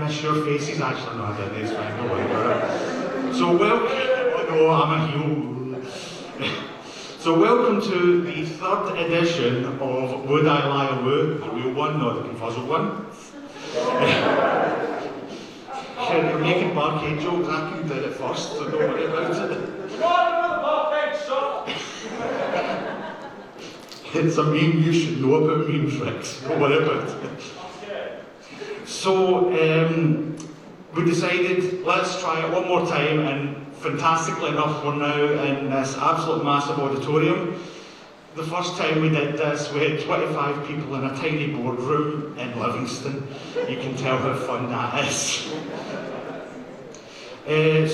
miss your faces. Actually, no, I didn't. It's fine. Don't worry about it. So welcome. No, I'm a heel. So welcome to the third edition of Would I Lie Awoo, the real one, not the confuzzled one. You're making barcade jokes. I can do it first, so don't worry about it. It's a meme you should know about meme tricks. Don't worry about it. So we decided, let's try it one more time, and fantastically enough, we're now in this absolute massive auditorium. The first time we did this, we had 25 people in a tiny boardroom in Livingston. You can tell how fun that is.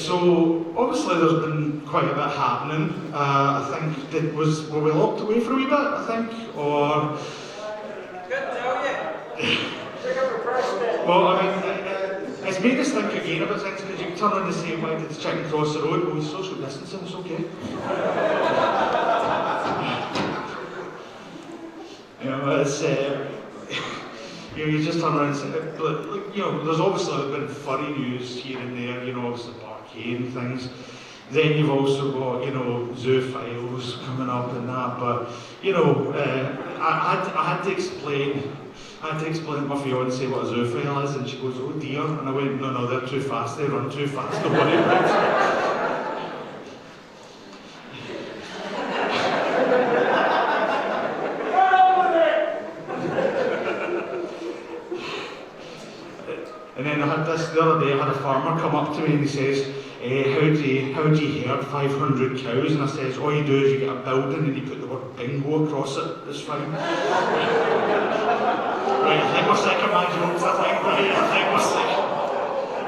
So obviously there's been quite a bit happening. I think were we locked away for a wee bit, I think, or? Couldn't tell you. Well, I mean, it's made us think again about things, because you can turn around and say, why did the chicken cross the road? Well, social distancing, it's okay. You know, it's, you just turn around and say, you know, there's obviously been furry news here and there, you know, obviously parquet and things. Then you've also got, you know, zoophiles coming up and that, but, you know, I had to explain to my fiancée what a zoophile is, and she goes, oh dear, and I went, no, they're too fast, they run too fast, don't worry about it. And then I had this the other day, I had a farmer come up to me and he says, how do you herd 500 cows? And I says, all you do is you get a building and you put the word bingo across it, it's fine. Right, I think we're sick of my jokes, I think we're sick.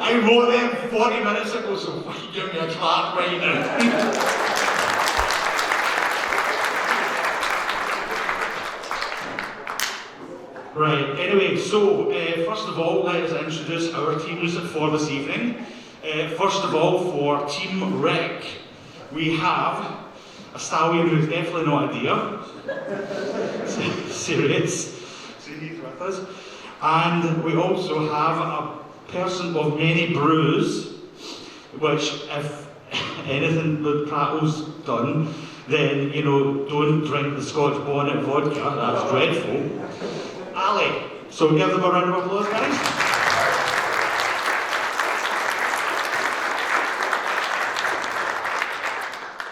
I wrote them 40 minutes ago, so give me a clap right now. Right, anyway, so first of all, let us introduce our teams for this evening. First of all, for Team Rec, we have a stallion who's definitely not a deer. Serious. So he's with us. And we also have a person of many brews, which if anything but prattle's done, then, you know, don't drink the Scotch bonnet vodka, that's dreadful. Ali. So give them a round of applause, guys.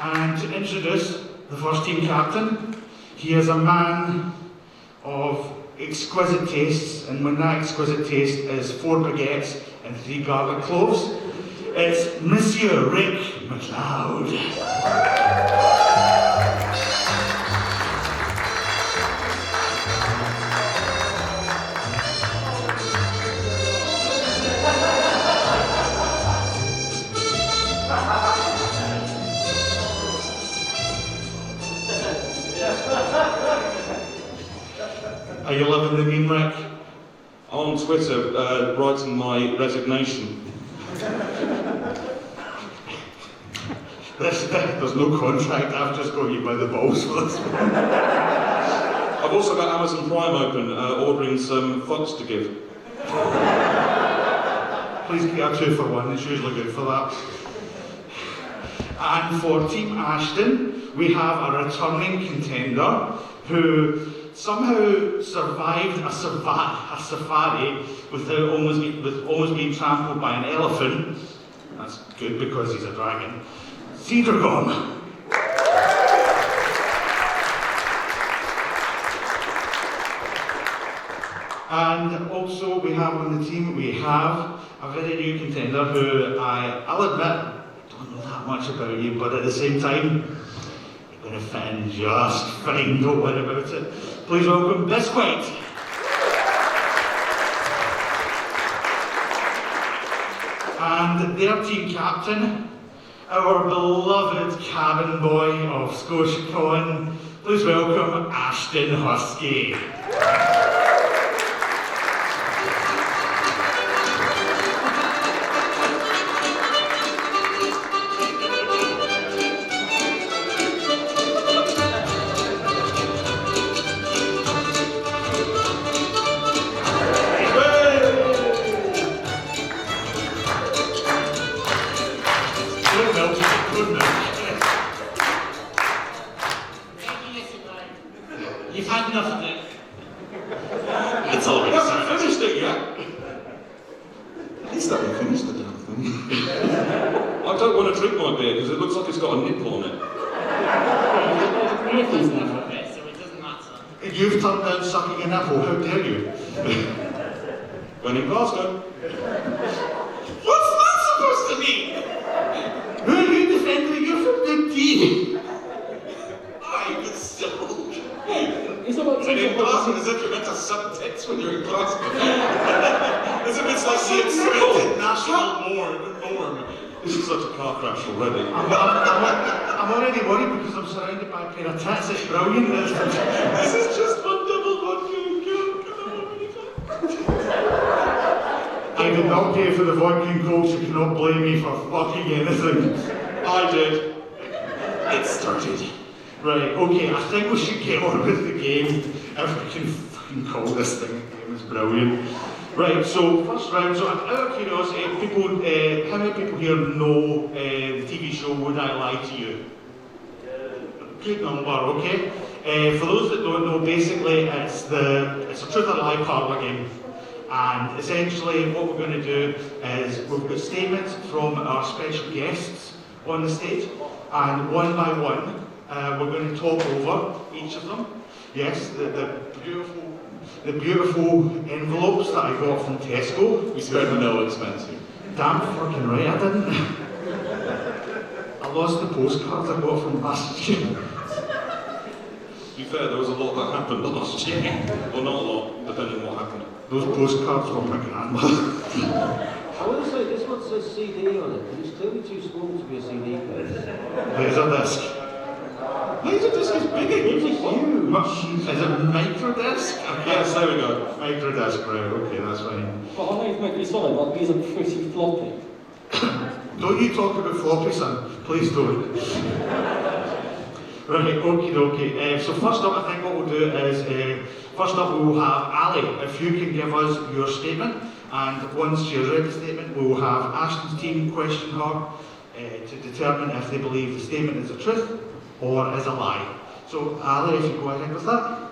And to introduce the first team captain, he is a man of exquisite tastes, and when that exquisite taste is 4 baguettes and 3 garlic cloves, it's Monsieur Rick McLeod. Are you loving the meme, Rick? On Twitter, writing my resignation. There's no contract, I've just got you by the balls for this one. I've also got Amazon Prime open, ordering some fucks to give. Please get a 2 for 1, it's usually good for that. And for Team Ashton, we have a returning contender who somehow survived a safari without almost being trampled by an elephant. That's good because he's a dragon. Scotiacon. And also we have on the team, we have a very new contender who I'll admit, I don't know that much about you, but at the same time, you're going to fit in just fine, don't worry about it. Please welcome Biscuit. And their team captain, our beloved cabin boy of Scotiacon, please welcome Ashton Husky. I don't want to drink my beer because it looks like it's got a nipple on it. Nipples never fit, so it doesn't matter. You've turned down sucking a nipple, how dare you? When in Glasgow. What's that supposed to mean? Who are you defending? You're from the team. I was so... It's not like And in Glasgow, as if you're meant to suck tits when you're in Glasgow. As if it's like the expected national norm. This is such a car crash already. I'm already worried because I'm surrounded by a pair of tits. It's brilliant. This is just one double vodka and coke. I did not pay for the vodka and coke, so you cannot blame me for fucking anything. I did. It started. Right, okay, I think we should get on with the game. If we can fucking call this thing a game, it's brilliant. Right, so first round, so out of curiosity, people, how many people here know the TV show Would I Lie to You? Good number, okay. For those that don't know, basically it's a truth or lie parlour game. And essentially what we're going to do is we've got statements from our special guests on the stage, and one by one we're going to talk over each of them. Yes, the beautiful envelopes that I got from Tesco. We spent no expensive. Damn fucking right I didn't. I lost the postcards I got from last year. To be fair, there was a lot that happened last year. Well, not a lot, depending on what happened. Those postcards from my grandmother. I want to say this one says CD on it, but it's clearly too small to be a CD case. Laserdisc. Laserdisc is bigger, Is it microdisc? Yes, there we go. Microdisc, right, okay, that's fine. But I know it's meant to be solid, like these are pretty floppy. Don't you talk about floppy, son. Please don't. Right, okie dokie. So first up, I think what we'll do is, first up we will have Ali. If you can give us your statement, and once she has read the statement, we will have Ashton's team question her to determine if they believe the statement is a truth or is a lie. So Ali, if you go ahead with that.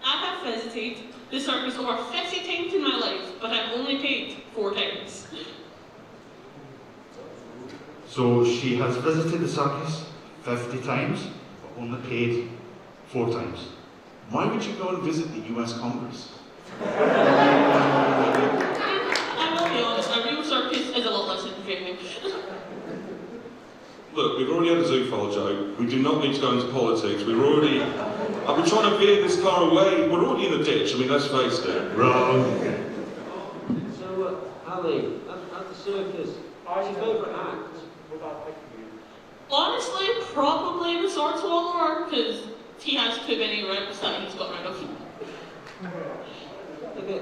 I have visited the circus over 50 times in my life, but I've only paid 4 times. So she has visited the circus 50 times, but only paid 4 times. Why would you go and visit the US Congress? I will be honest, a real circus is a lot less entertaining. Look, we've already had a zoophile joke. We do not need to go into politics. I've been trying to veer this car away. We're already in the ditch. I mean, let's face it. Wrong. So, Ali, at the circus, what's your favourite act? Honestly, probably the sword swallower, because he has too many rounds that he's got rid of. Okay, I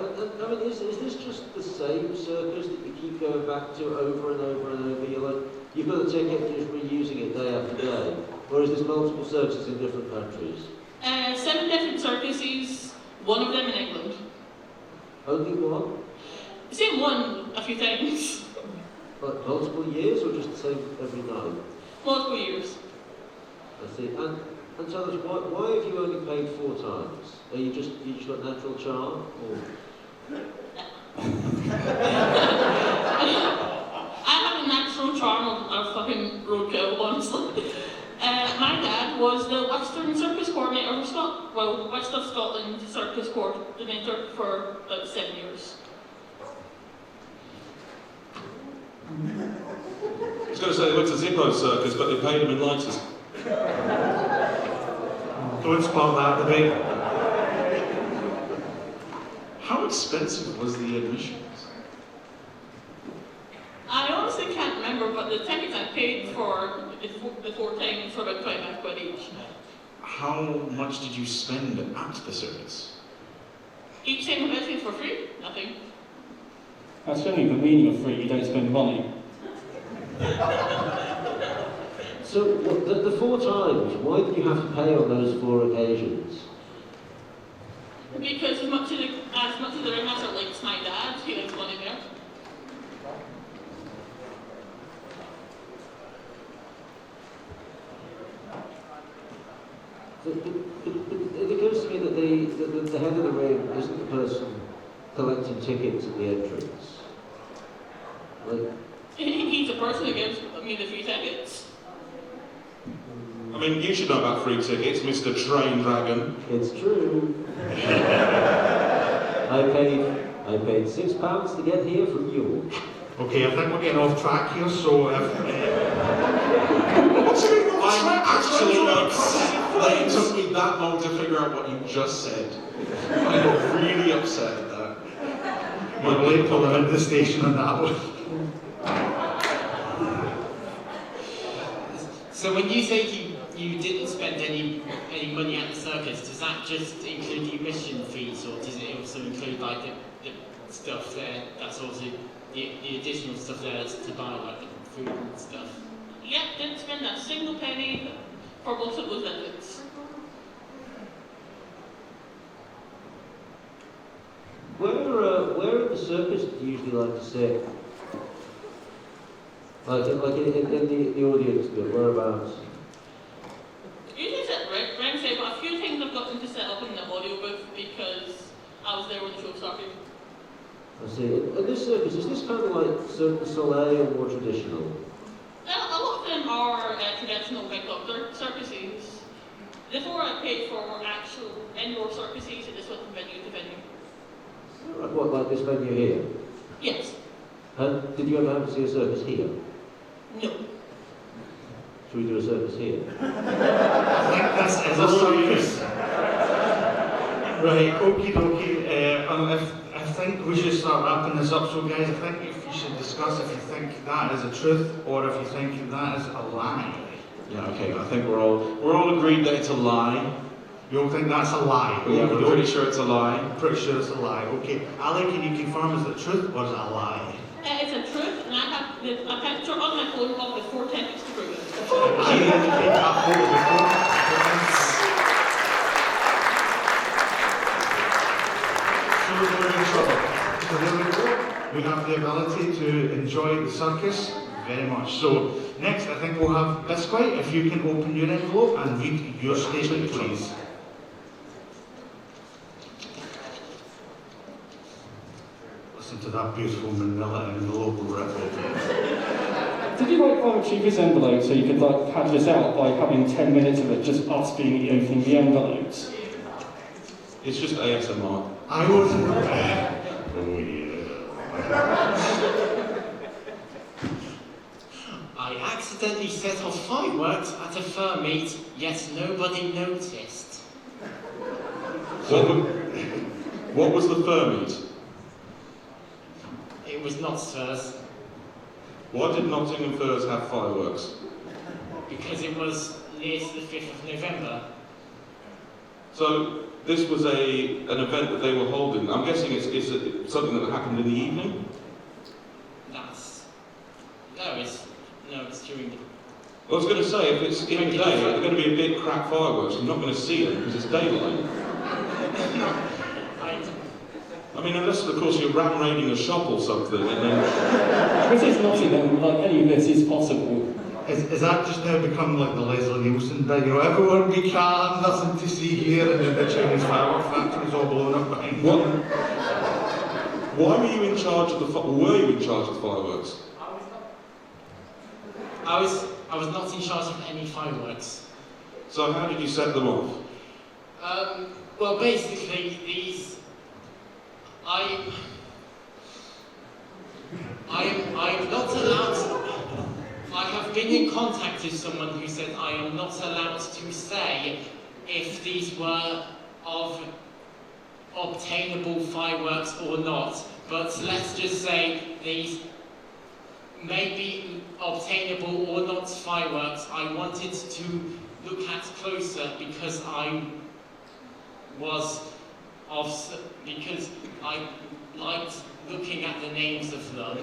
mean, is this just the same circus that you keep going back to over and over and over? You've got a ticket and you're just reusing it day after day? Or is this multiple circuses in different countries? 7 different circuses, one of them in England. Only one? The same one a few times. Like multiple years or just the same every night? Multiple years. I see. And tell us, why have you only paid 4 times? Are you just got natural charm? Or? I have a natural charm of fucking roadkill, honestly. My dad was the Western Circus Coordinator for West of Scotland Circus Coordinator for about 7 years. I was going to say they went to Zippo Circus, but they paid them in lighters. Don't spark that debate. How expensive was the admissions? I honestly can't remember, but the tickets I paid for the 4 times were about £25 each. How much did you spend at the circus? Each time I visited for free? Nothing. That's only the meaning of free, you don't spend money. So, the 4 times, why did you have to pay on those 4 occasions? Because as much as the ringmaster likes my dad, he likes money there. But it occurs to me that the head of the ring isn't the person collecting tickets at the entrance. Like, He's the person who gives me the free tickets. I mean, you should know about free tickets, Mr. Train Dragon. it's true. I paid £6 to get here from York. Okay, I think we're getting off track here, so if... What's going on? I'm Actually actually upset that it took me that long to figure out what you just said. I'm really upset at that. We're late pulling into the station on that one. So when you say you didn't spend any money at the circus, does that just include the admission fees, or does it also include like the stuff there? That's also the additional stuff there is to buy like the food and stuff. Yep, didn't spend a single penny for most of those visits. Where at the circus do you usually like to sit? Like in the audience bit, whereabouts? Usually sit right side, but a few times I've gotten to set up in the audio booth because I was there when the show started. I see. And this circus, is this kind of like Cirque du Soleil or more traditional? A lot of them are traditional big doctor circuses. The four I paid for were actual indoor circuses, and this went from venue to venue. What, like this venue here? Yes. And did you ever have to see a circus here? No. Should we do a circus here? I think this is a circus. Right, okie dokie. I think we should start wrapping this up. So guys, I think if you should discuss if you think that is a truth or if you think that is a lie. Yeah, okay, I think we're all agreed that it's a lie. You all think that's a lie? Yeah, we're pretty sure it's a lie. Pretty sure it's a lie. Okay, Ali, can you confirm is it truth or is it a lie? It's a truth, and I have a picture on my phone of the 4 tickets to prove it. Can you indicate that photo before? So we're in trouble. So there we go. We have the ability to enjoy the circus very much. So next, I think we'll have Biscuit. If you can open your envelope and read your statement, please. Listen to that beautiful manila envelope rip open. Did you like cheap this envelope so you could like pad this out by having 10 minutes of it just us being opening the envelopes? It's just ASMR. I wasn't prepared. Oh yeah. I accidentally set off fireworks at a fur meet, yet nobody noticed. What was the fur meet? It was not furs, Why did Nottingham Furs have fireworks? because it was near to the 5th of November. So this was an event that they were holding. I'm guessing it's something that happened in the evening? It's during the... I was going to say, if it's in the day, they're going to be a big crap fireworks. You're not going to see them because it's daylight. I mean, unless, of course, you're ram raiding a shop or something, and then... This is Nottingham, like any of this is possible. Is that just now become like the Leslie Nielsen bit? You know, everyone be calm, nothing to see here, and then the Chinese firework factory's all blown up behind What? you. Why were you in charge of the were you in charge of the fireworks? I was not in charge of any fireworks. So how did you set them off? Well, basically, I am not allowed to... I have been in contact with someone who said I am not allowed to say if these were of obtainable fireworks or not, but let's just say these may be obtainable or not fireworks. I wanted to look at closer because I liked looking at the names of them.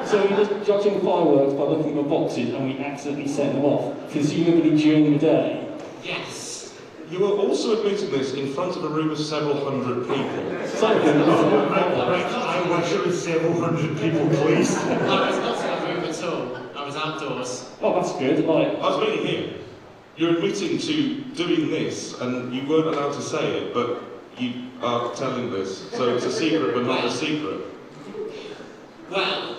So we're just judging fireworks by looking at the boxes and we accidentally set them off, presumably during the day. Yes. You were also admitting this in front of a room of several hundred people. So, I wish it was several hundred people, please. I was not in a room at all. I was outdoors. oh, that's good. Like, I was meaning here. You're admitting to doing this, and you weren't allowed to say it, but you are telling this. So it's a secret, but not a secret. Well,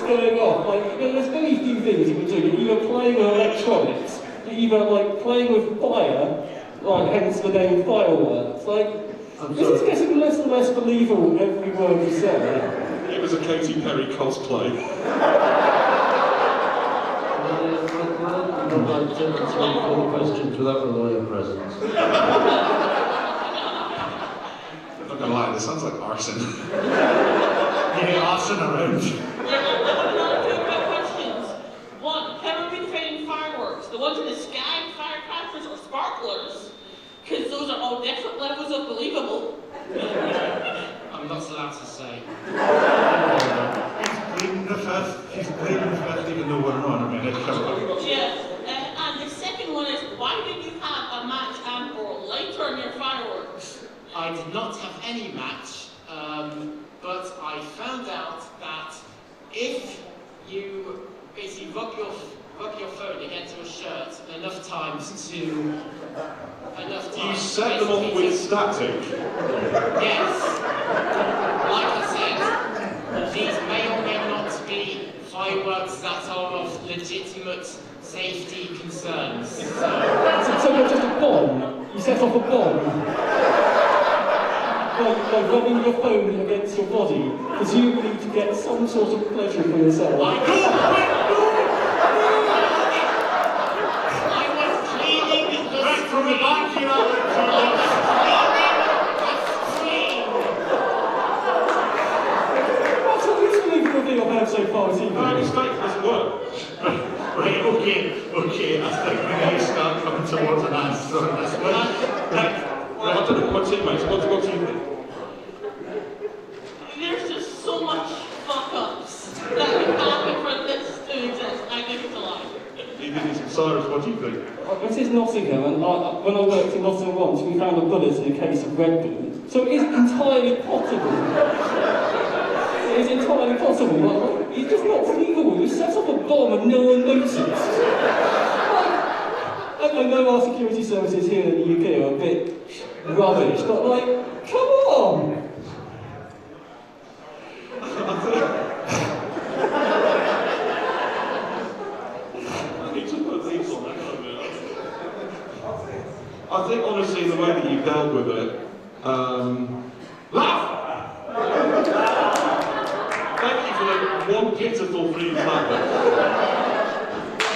going off. Like, there's very few things you can do. You're either playing with electronics, you're either like playing with fire, like hence the name fireworks. Like, this is getting less and less believable every word you say. It was a Katy Perry cosplay. I'd like to answer all the questions without a lawyer present. I'm not gonna lie, this sounds like arson. Yeah, arson around. Two quick questions. One, have you been fighting fireworks? The ones in the sky, firecrackers, or sparklers? Because those are all different levels of believable. I'm not allowed to say. He's pleading the fifth. He's pleading the fifth, even though we're not on a minute. Yes. And the second one is, why did you have a match and or lighter on your fireworks? I did not have any match, but I found out that if you basically rub your phone against your shirt enough times You set them off with static. Yes. Like I said, these may or may not be fireworks that are of legitimate safety concerns. So just a bomb. You set off a bomb. By rubbing your phone against your body, presumably to get some sort of pleasure for yourself. I was cleaning the Right from the back here, What's the least believable thing I've heard so far this evening? No, it's fake, it doesn't work. Right, okay, I think we need to start coming towards an answer on this one. Right, I don't know, my teammates, what do you think? There's just so much fuck-ups that can happen for this to exist. I think it's a lie. Cyrus, what do you think? This is Nottingham, and when I worked in Nottingham once, we found a bullet in a case of Red Bull. So it is entirely possible. It is entirely possible. Like, it's just not believable. You set up a bomb and no one noticed. I know our security services here in the UK are a bit rubbish, but like, come on! I think honestly the way that you dealt with it, laugh! Thank you for the one pitiful free laughter.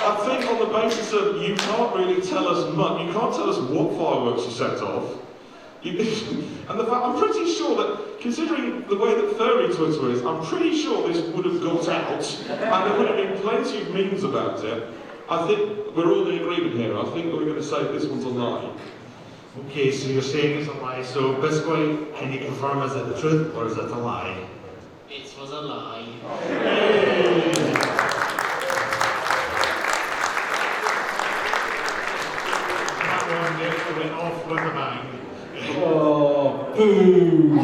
I think on the basis of you can't really tell us much, you can't tell us what fireworks you set off. And the fact, I'm pretty sure that, considering the way that furry Twitter is, I'm pretty sure this would have got out, and there would have been plenty of memes about it. I think we're all in agreement here. I think we're going to say this one's a lie. Okay, so you're saying it's a lie. So basically, can you confirm, is it the truth or is it a lie? It was a lie. That one there went off with a bang. Oh, boo!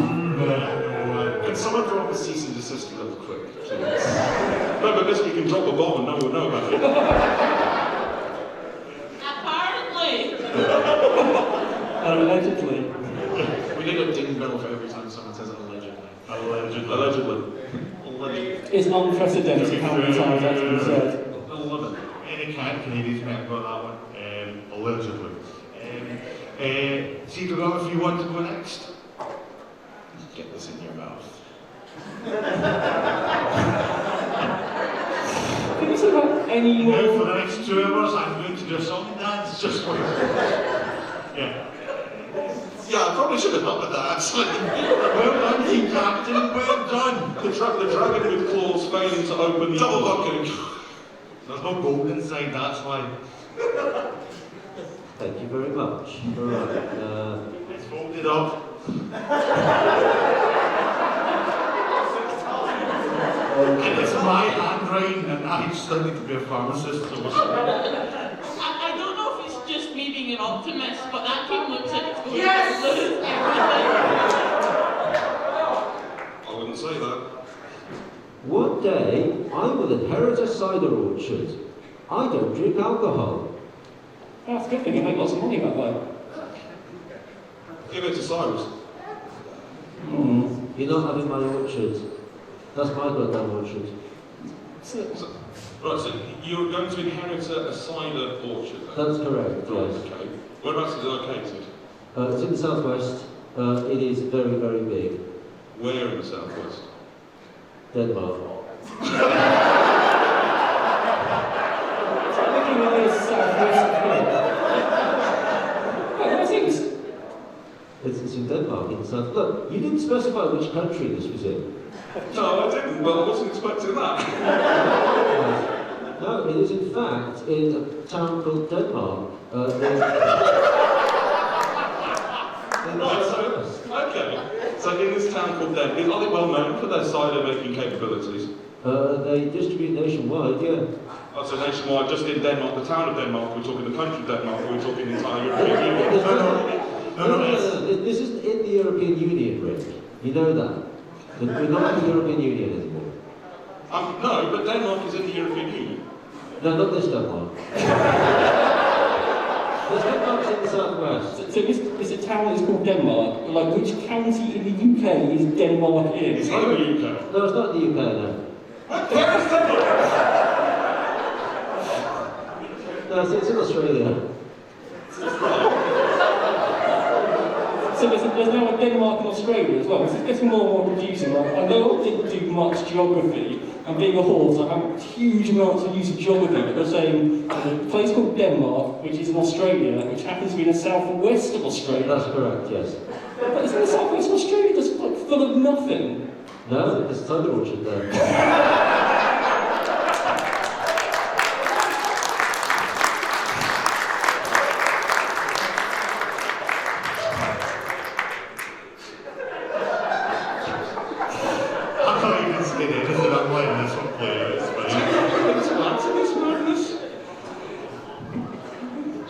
Can someone drop a cease and desist real quick, please? No, but this you can drop a bomb and no one will know about it. Apparently. Allegedly. We need a ding bell for every time someone says allegedly. Allegedly. Allegedly. It's unprecedented how many times that's been said. 11. Any Canadians might have got that one. Allegedly. See, if you want to go next? Get this in your mouth. Can you say about any Now for more? the next 2 hours, I'm going to do a song and dance, just like yeah. Yeah, I probably should have helped with that actually. Well done, team captain, well done. The dragon with claws failing to open the double bucket. There's no gold inside, that's why. Thank you very much. Alright, It's folded up. And it's my handwriting, and I still need to be a pharmacist, so I don't know if it's just me being an optimist, but that team looks like it's going to lose everything. I wouldn't say that. one day, I will inherit a cider orchard. I don't drink alcohol. That's a good thing, you make lots of money that way. Give it to Cyrus. You're not having my orchard. That's my goddamn orchard. Right, so you're going to inherit a cider orchard then? That's correct, Right, yes. okay. Whereabouts is it located? It's in the southwest. It is very, very big. Where in the southwest? Denmark. Looking at this southwest here. Where's it? It's in Denmark, in the south. Look, you didn't specify which country this was in. No, I didn't, but I wasn't expecting that. No, it is in fact in a town called Denmark. Okay. So in this town called Denmark, are they well known for their cider making capabilities? They distribute nationwide, yeah. Oh, so nationwide, just in Denmark, the town of Denmark, we're talking the country of Denmark, or we're talking the entire European Union? No. This isn't in the European Union, Rick. You know that. We're not in the European Union anymore. No, but Denmark is in the European Union. No, not this Denmark. This Denmark's in the southwest. So this a town that's called Denmark. Like, which county in the UK is Denmark in? It's not in the UK. No, it's not the UK, no. Where is Denmark? No, it's in Australia. So there's now a Denmark and Australia as well. This is getting more and more confusing. Like, I know I didn't do much geography, and being a horse, I have huge amounts of use of geography, but they're saying there's a place called Denmark, which is in Australia, which happens to be in the southwest of Australia. That's correct, yes. But it's in the southwest of Australia, that's like full of nothing. No, there's a cider orchard there.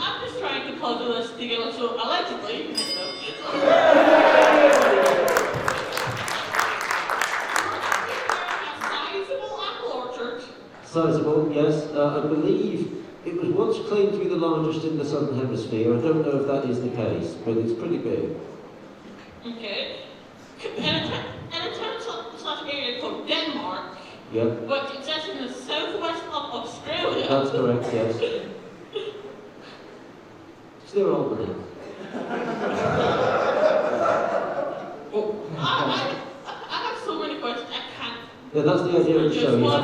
I'm just trying to puzzle this together, so allegedly, a sizable apple orchard. Sizable, yes. I believe it was once claimed to be the largest in the Southern Hemisphere. I don't know if that is the case, but it's pretty big. Okay. And a town slash area called Denmark, Yep, but it's actually in the southwest of Australia. that's correct, yes. It's near Albany. I have so many questions, I can't. Yeah, that's the idea of the show. Just You one.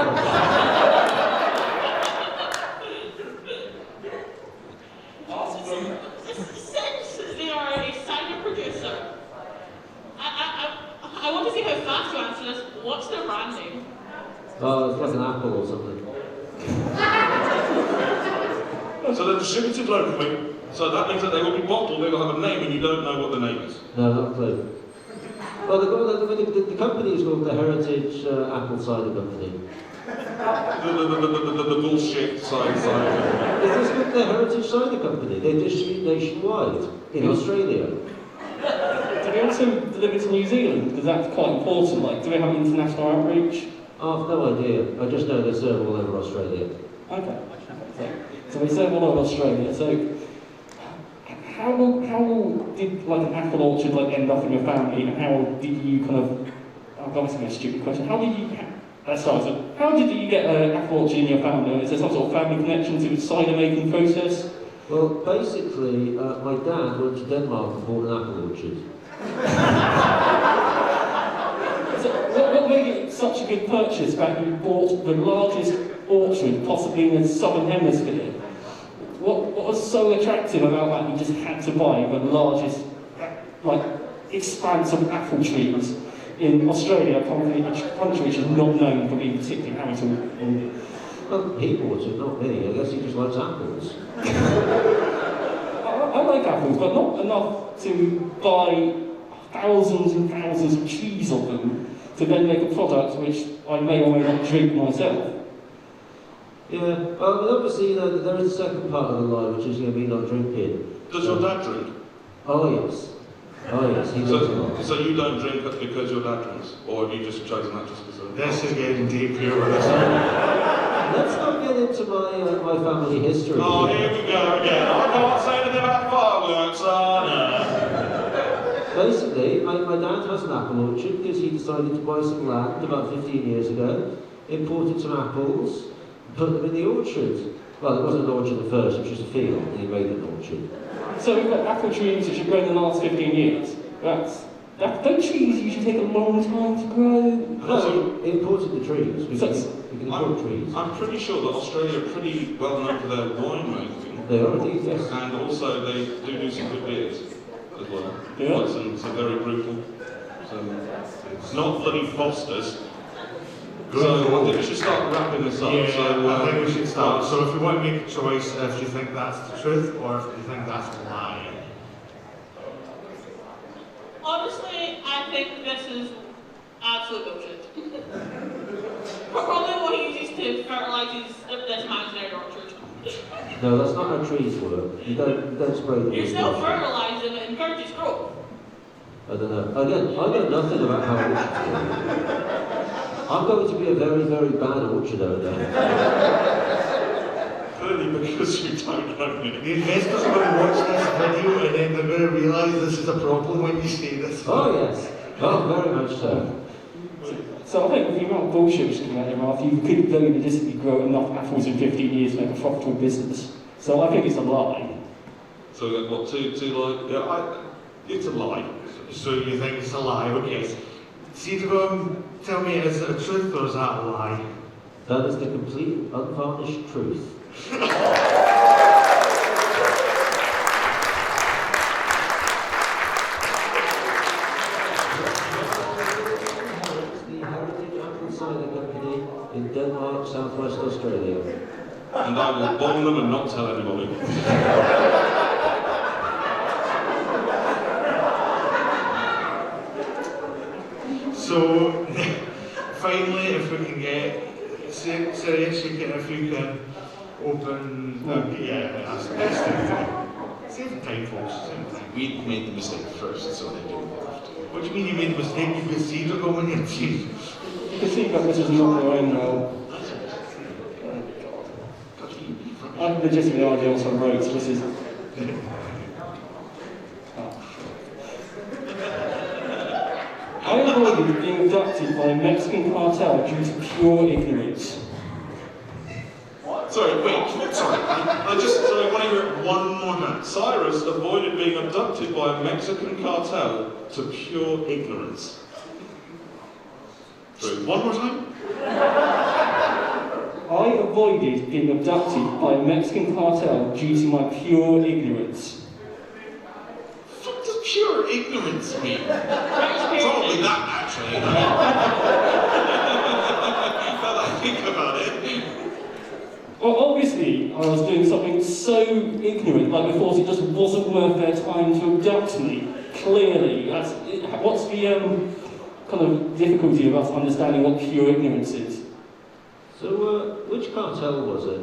Since they are a cider producer, I want to see how fast you answer this. What's their brand name? It's like an apple or something. So they're distributed locally, so that means that they will be bottled, they will have a name, and you don't know what the name is. No, not a clue. Well, the company is called the Heritage Apple Cider Company. The bullshit side. It is called the Heritage Cider Company. They distribute nationwide in Australia. Do they also deliver to New Zealand? Because that's quite important. Like, do they have international outreach? I've no idea. I just know they serve all over Australia. Okay. So they serve all over Australia. So how did like an apple orchard like end up in your family, and how did you kind of? I've obviously a stupid question. How did you? Let's start. So how did you get an apple orchard in your family? Is there some sort of family connection to the cider making process? Well, basically, my dad went to Denmark and bought an apple orchard. So what made it such a good purchase that you bought the largest orchard possibly in the Southern Hemisphere? What was so attractive about that you just had to buy the largest like expanse of apple trees in Australia, a country which is not known for being particularly habitable? Well, he bought it, not me. I guess he just likes apples. I like apples, but not enough to buy thousands and thousands of trees of them to then make a product which I may or may not drink myself. Yeah, well, obviously, there is a second part of the lie, which is me not drinking. Does your dad drink? Oh, yes. Oh, yes, he does a lot. So you don't drink because your dad drinks? Or have you just chosen that just because of... This is getting deep here with us. Let's not get into my family history. Oh, here we go again. I can't say anything about fireworks, no. Basically, my dad has an apple orchard because he decided to buy some land about 15 years ago. imported some apples, and put them in the orchard. Well, it wasn't an orchard at first, it was just a field, and he made it an orchard. So we've got apple trees which have grown in the last 15 years. Don't trees usually take a long time to grow? No, he imported the trees. We can import trees. I'm pretty sure that Australia are pretty well known for their wine making. They are indeed, yes. And also they do some good beers as well. Yeah. Like some very brutal. It's not bloody Foster's. So I think we should start wrapping this up. Yeah, So, I think we should start. So if you want to make a choice, if you think that's the truth or if you think that's a lie. Honestly, I think this is absolute bullshit. Probably what he uses to fertilise this imaginary orchard. No, that's not how trees work. You don't spray them. You still fertilise them and encourages growth. I don't know. Again, I know nothing about how orchards work. I'm going to be a very, very bad orchard owner. clearly because you don't know me. The investors are going to watch this video and then they're going to realise this is a problem when you say this. Oh yes. Oh, very much so. So I think with the amount of bullshit which is coming out of your mouth, you could very realistically grow enough apples in 15 years to make a profitable business. So I think it's a lie. So what, two like, yeah, it's a lie. So you think it's a lie, okay. Scotiacon, tell me, is it a truth or is that a lie? That is the complete, unvarnished truth. In Denmark, Southwest Australia. And I will bomb them and not tell anybody. So, finally, if we can get, seriously, if you can open, yeah, that's the best thing. Same time, folks, same time. We made the mistake first, so they didn't have to. What do you mean you made a mistake? You could see it go on your teeth. You can see that this is not your own role. I have legitimately idea what's on roads, this is... I avoided being abducted by a Mexican cartel due to pure ignorance. Sorry, wait, sorry, I want to hear it one more time. Cyrus avoided being abducted by a Mexican cartel to pure ignorance. True. One more time? I avoided being abducted by a Mexican cartel due to my pure ignorance. What does pure ignorance mean? Probably that, actually. Now that I think about it. Well, obviously, I was doing something so ignorant, like I thought it just wasn't worth their time to abduct me. Clearly, what's the kind of difficulty of us understanding what pure ignorance is? So, which cartel was it?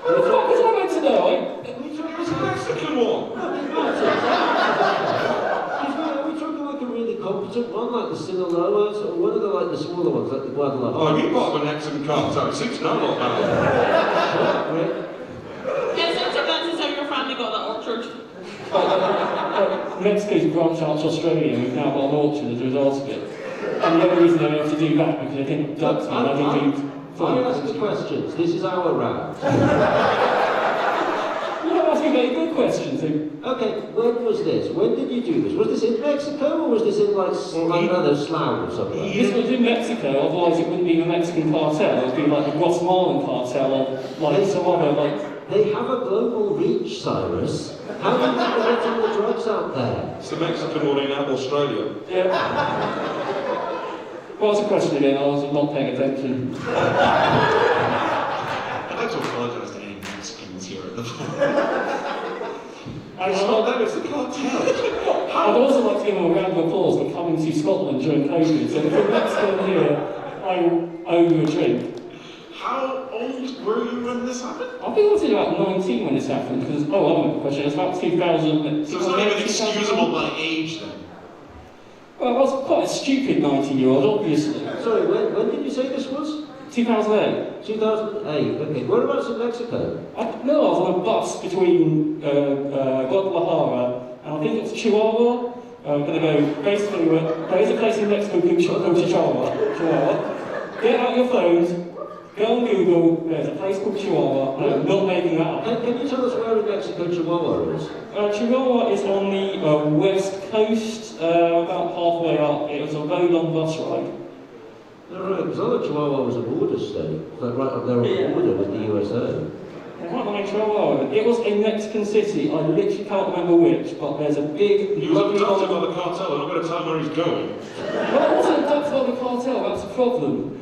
What the fuck was I meant to know? It was a Mexican one. Are we talking like a really competent one, like the Sinaloas, or one of the smaller ones, like the Guadalajara? Oh, you part of a Mexican cartel. It seems to know a lot about it. Right. Yes, I think that's how your family got that orchard. Mexico's branched out to Australia and we've now got an orchard as a result of it. And the only reason they have to do that because they didn't abduct me and I didn't do... I ask the questions. This is our round. You're asking very good questions. Okay, when was this? When did you do this? Was this in Mexico or was this in like I don't know, Slough or something? This was in Mexico, otherwise it wouldn't be a Mexican cartel, it would be like a Guatemalan cartel or like some other like... They have a global reach, Cyrus. How do you think they're getting the drugs out there? It's the Mexican one in Australia. Yeah. What's the question again? I was not paying attention. I'd like to apologise to any Mexicans here at the It's not them, it's the cartel. I'd also like to give them a round of applause for coming to Scotland during COVID. So if you're Mexican here, I owe you a drink. How old were you when this happened? I think I was about 19 when this happened, because, I have a question, it's about 2000... So it's not even excusable by age then? Well, I was quite a stupid 19-year-old, obviously. Sorry, when did you say this was? 2008. 2008, okay. Whereabouts in Mexico? I was on a bus between Guadalajara and I think it was Chihuahua. I'm going to go basically, there is a place in Mexico called Chihuahua. Get out your phones, Go on Google, there's a place called Chihuahua, and I'm not making that up. Can you tell us where in Mexico Chihuahua is? Chihuahua is on the west coast, about halfway up. It was a very long bus ride. No, right, because I thought Chihuahua was a border state. Like right up there on the border with the USA. Right behind Chihuahua. It was a Mexican city. I literally can't remember which, but there's a big... He was abducted by the cartel, I'm not going to tell him where he's going. Well, it wasn't abducted by the cartel, that's the problem.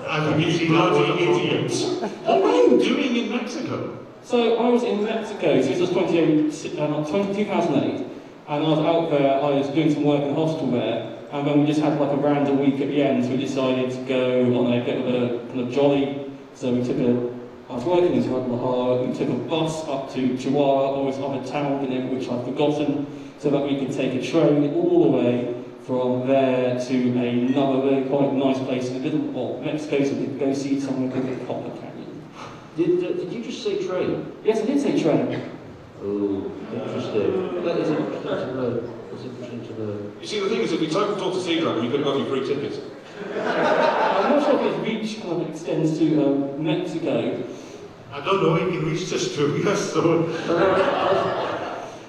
I think you see Bloody that idiots. Oh, What were you doing in Mexico? So I was in Mexico, so this was 2008, and I was out there, I was doing some work in a hospital there, and then we just had like a random week at the end, so we decided to go on a bit of a kind of jolly. So we took I was working in Guadalajara, we took a bus up to Chihuahua, or some other town which I've forgotten, so that we could take a train all the way from there to another very quite nice place in the middle of Mexico, so we could go see somewhere called the Copper Canyon. Did you just say train? Yes, I did say train. Oh, interesting. That is interesting to know. That's interesting to know. You see, the thing is, if you type and talk to Sea Dragon, you could have got me free tickets. I'm not sure if its reach kind of extends to Mexico. I don't know, he can reach this through, yes, so...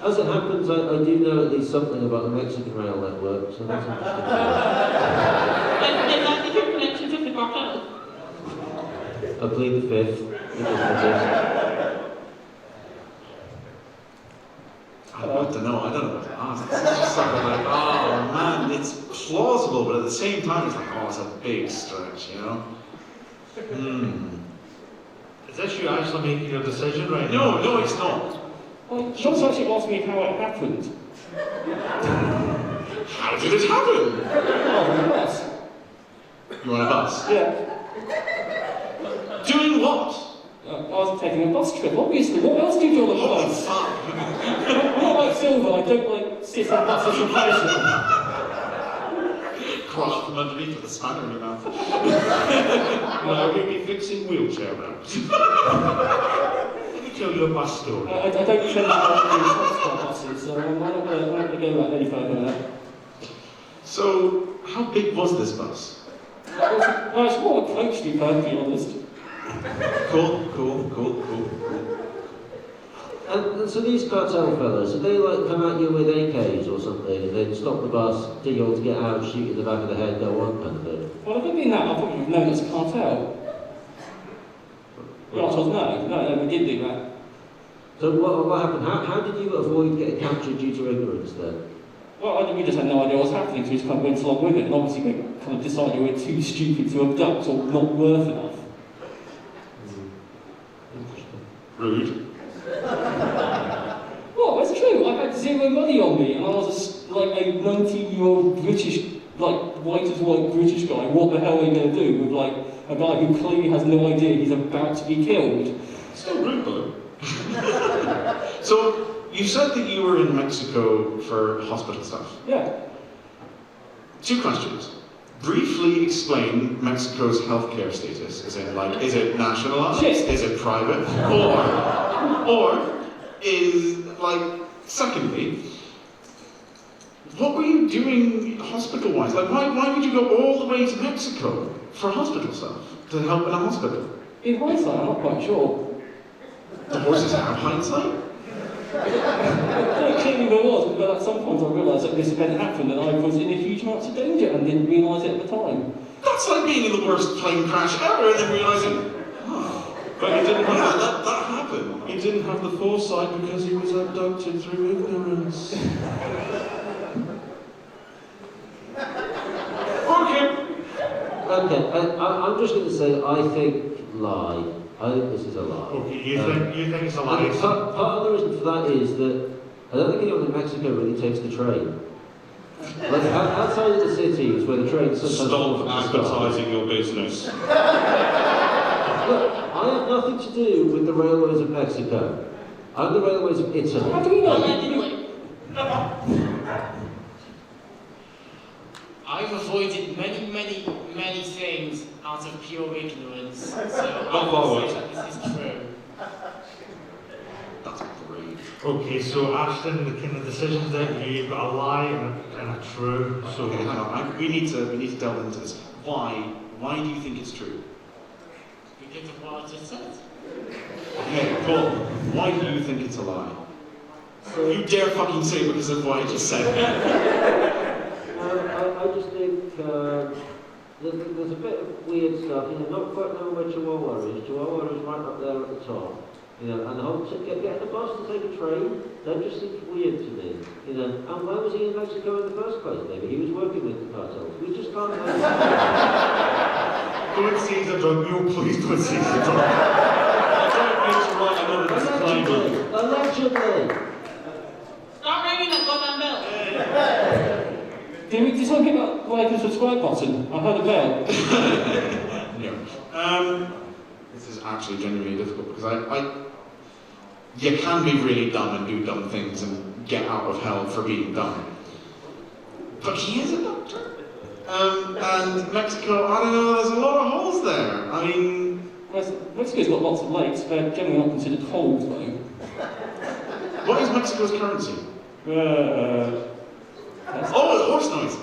As it happens, I do know at least something about the Mexican rail network, so that's interesting. Is that the your connection to the cartel? I plead the fifth. I don't know what to ask. It's just sort of like, oh man, it's plausible, but at the same time, it's like, oh, it's a big stretch, you know? Is this you actually making your decision right now? No, it's not. Well, John's actually asked me how it happened. How did it happen? Oh, on the bus. You on a bus? Yeah. Doing what? I was taking a bus trip, obviously. What else do you do on a Oh, bus? fuck. I'm not like Silver, I don't like sit on buses and pleasure. Cross from underneath with a spanner in your mouth. No, we'll be fixing wheelchair ramps. Let me tell you a bus story. I don't tend to like transport buses, so I'm not going to go any further than that. So, how big was this bus? Well, it's more a coach, to be perfectly honest. Cool. And so these cartel fellas, do they like come at you with AKs or something and then stop the bus, tell you all to get out, shoot you in the back of the head, go on kind of thing? Well, if it had been that, I probably would have known it's a cartel. The answer was no, we didn't do that. So what happened? How did you avoid getting captured due to ignorance then? Well, we just had no idea what was happening, so we just kind of went along with it, and obviously we kind of decided we were too stupid to abduct or not worth enough. Interesting. Rude. Well, that's true. I had zero money on me, and I was like a 19-year-old British, like white as white British guy. What the hell are you going to do with like a guy who clearly has no idea he's about to be killed? Still rude though. So, you said that you were in Mexico for hospital stuff. Yeah. 2 questions. Briefly explain Mexico's healthcare status. As in, like, is it nationalized? Shit. Is it private? Or is, like, secondly, what were you doing hospital-wise? Like, why would you go all the way to Mexico for hospital stuff? To help in a hospital? In hindsight, I'm not quite sure. The horses have hindsight? Well, clearly there was, but at some point I realised that this event happened and I was in a huge amount of danger and didn't realise it at the time. That's like being in the worst plane crash ever and then realising, oh, But he didn't yeah, have that happened. he didn't have the foresight because he was abducted through ignorance. Okay, I'm just going to say I think lie. I think this is a lie. Okay, you think it's a lie? And part of the reason for that is that I don't think anyone in Mexico really takes the train. Like outside of the cities where the trains sometimes Stop advertising your business. Look, I have nothing to do with the railways of Mexico. I'm the railways of Italy. How do we know? Allegedly. I've avoided many things out of pure ignorance, so Not I will forward. say that this is true. That's great. Okay, so Ashton, the kind of decisions that you've got a lie and a true. So Okay, hang on. We need to delve into this. Why Why do you think it's true? Because of what I just said. Okay, Paul, why do you think it's a lie? You dare fucking say because of what I just said. I just think there's a bit of weird stuff. Not quite knowing where Chihuahua is. Chihuahua is right up there at the top. And the whole getting the bus to take a train, that just seems weird to me. And why was he in Mexico in the first place? Maybe he was working with the cartels. We just can't know. Don't say he's a drug mule, please don't say he's a drug mule. Don't make you write another disclaimer. Allegedly. Stop ringing that goddamn bell. Did something about like the subscribe button? I heard a bell. No. This is actually genuinely difficult because you can be really dumb and do dumb things and get out of hell for being dumb. But he is a doctor. And Mexico, I don't know, there's a lot of holes there. I mean... Mexico's got lots of lakes, they're generally not considered holes though. What is Mexico's currency? Oh, horse noise!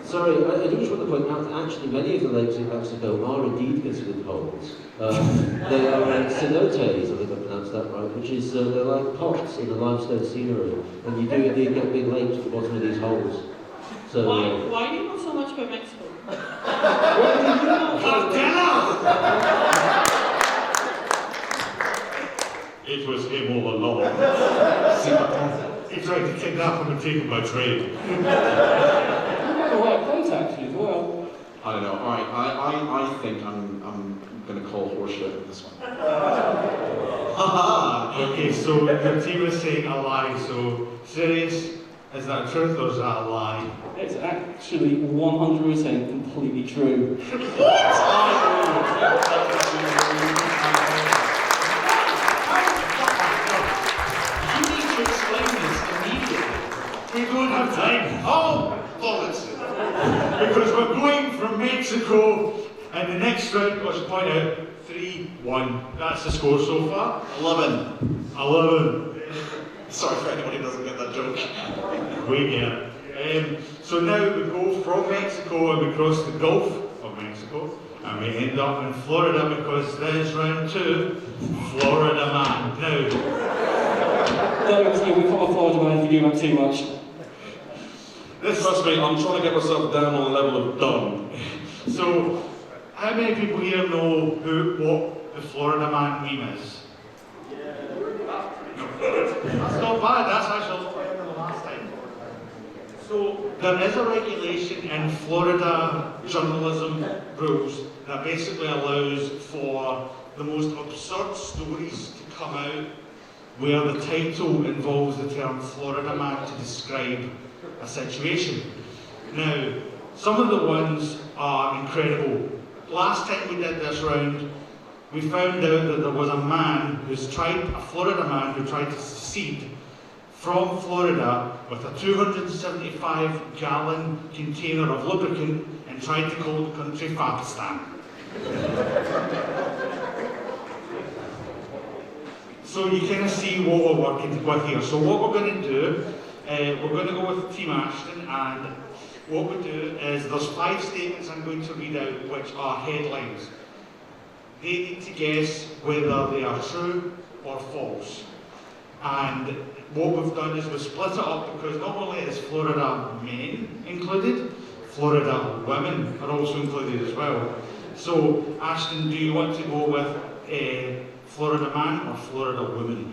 Sorry, I do just want to point out that actually many of the lakes in Mexico are indeed considered holes. They are cenotes, I think I pronounced that right, which is, they're like pots in the limestone scenery, and you do indeed get big lakes at the bottom of these holes. So, Why do you know so much about Mexico? what do you know? It was him all along. He tried to kidnap him and take him by trade. The right place actually as well. I don't know, alright, I think I'm gonna call horseshit with this one. Haha! Okay, so your team is saying a lie, so serious, is that truth or is that a lie? It's actually 100% completely true. We don't have time. Oh, bollocks! Because we're going from Mexico, and the next round, I should point out, 3-1. That's the score so far. 11. 11. Sorry for anyone who doesn't get that joke. We get it. So now we go from Mexico and we cross the Gulf of Mexico, and we end up in Florida because there's round 2, Florida man. Now, Don't you become a Florida man if you do that too much. Trust me, I'm trying to get myself down on the level of dumb. so how many people here know what the Florida man meme is? That's not bad, that's actually a lot better than the last time. So there is a regulation in Florida journalism rules that basically allows for the most absurd stories to come out where the title involves the term Florida man to describe a situation. Now, some of the ones are incredible. Last time we did this round, we found out that there was a Florida man who tried to secede from Florida with a 275-gallon container of lubricant and tried to call the country Pakistan. So you kind of see what we're working with here. So what we're going to do, we're going to go with Team Ashton, and what we do is there's 5 statements I'm going to read out which are headlines. They need to guess whether they are true or false. And what we've done is we've split it up because not only is Florida men included, Florida women are also included as well. So Ashton, do you want to go with Florida man or Florida woman?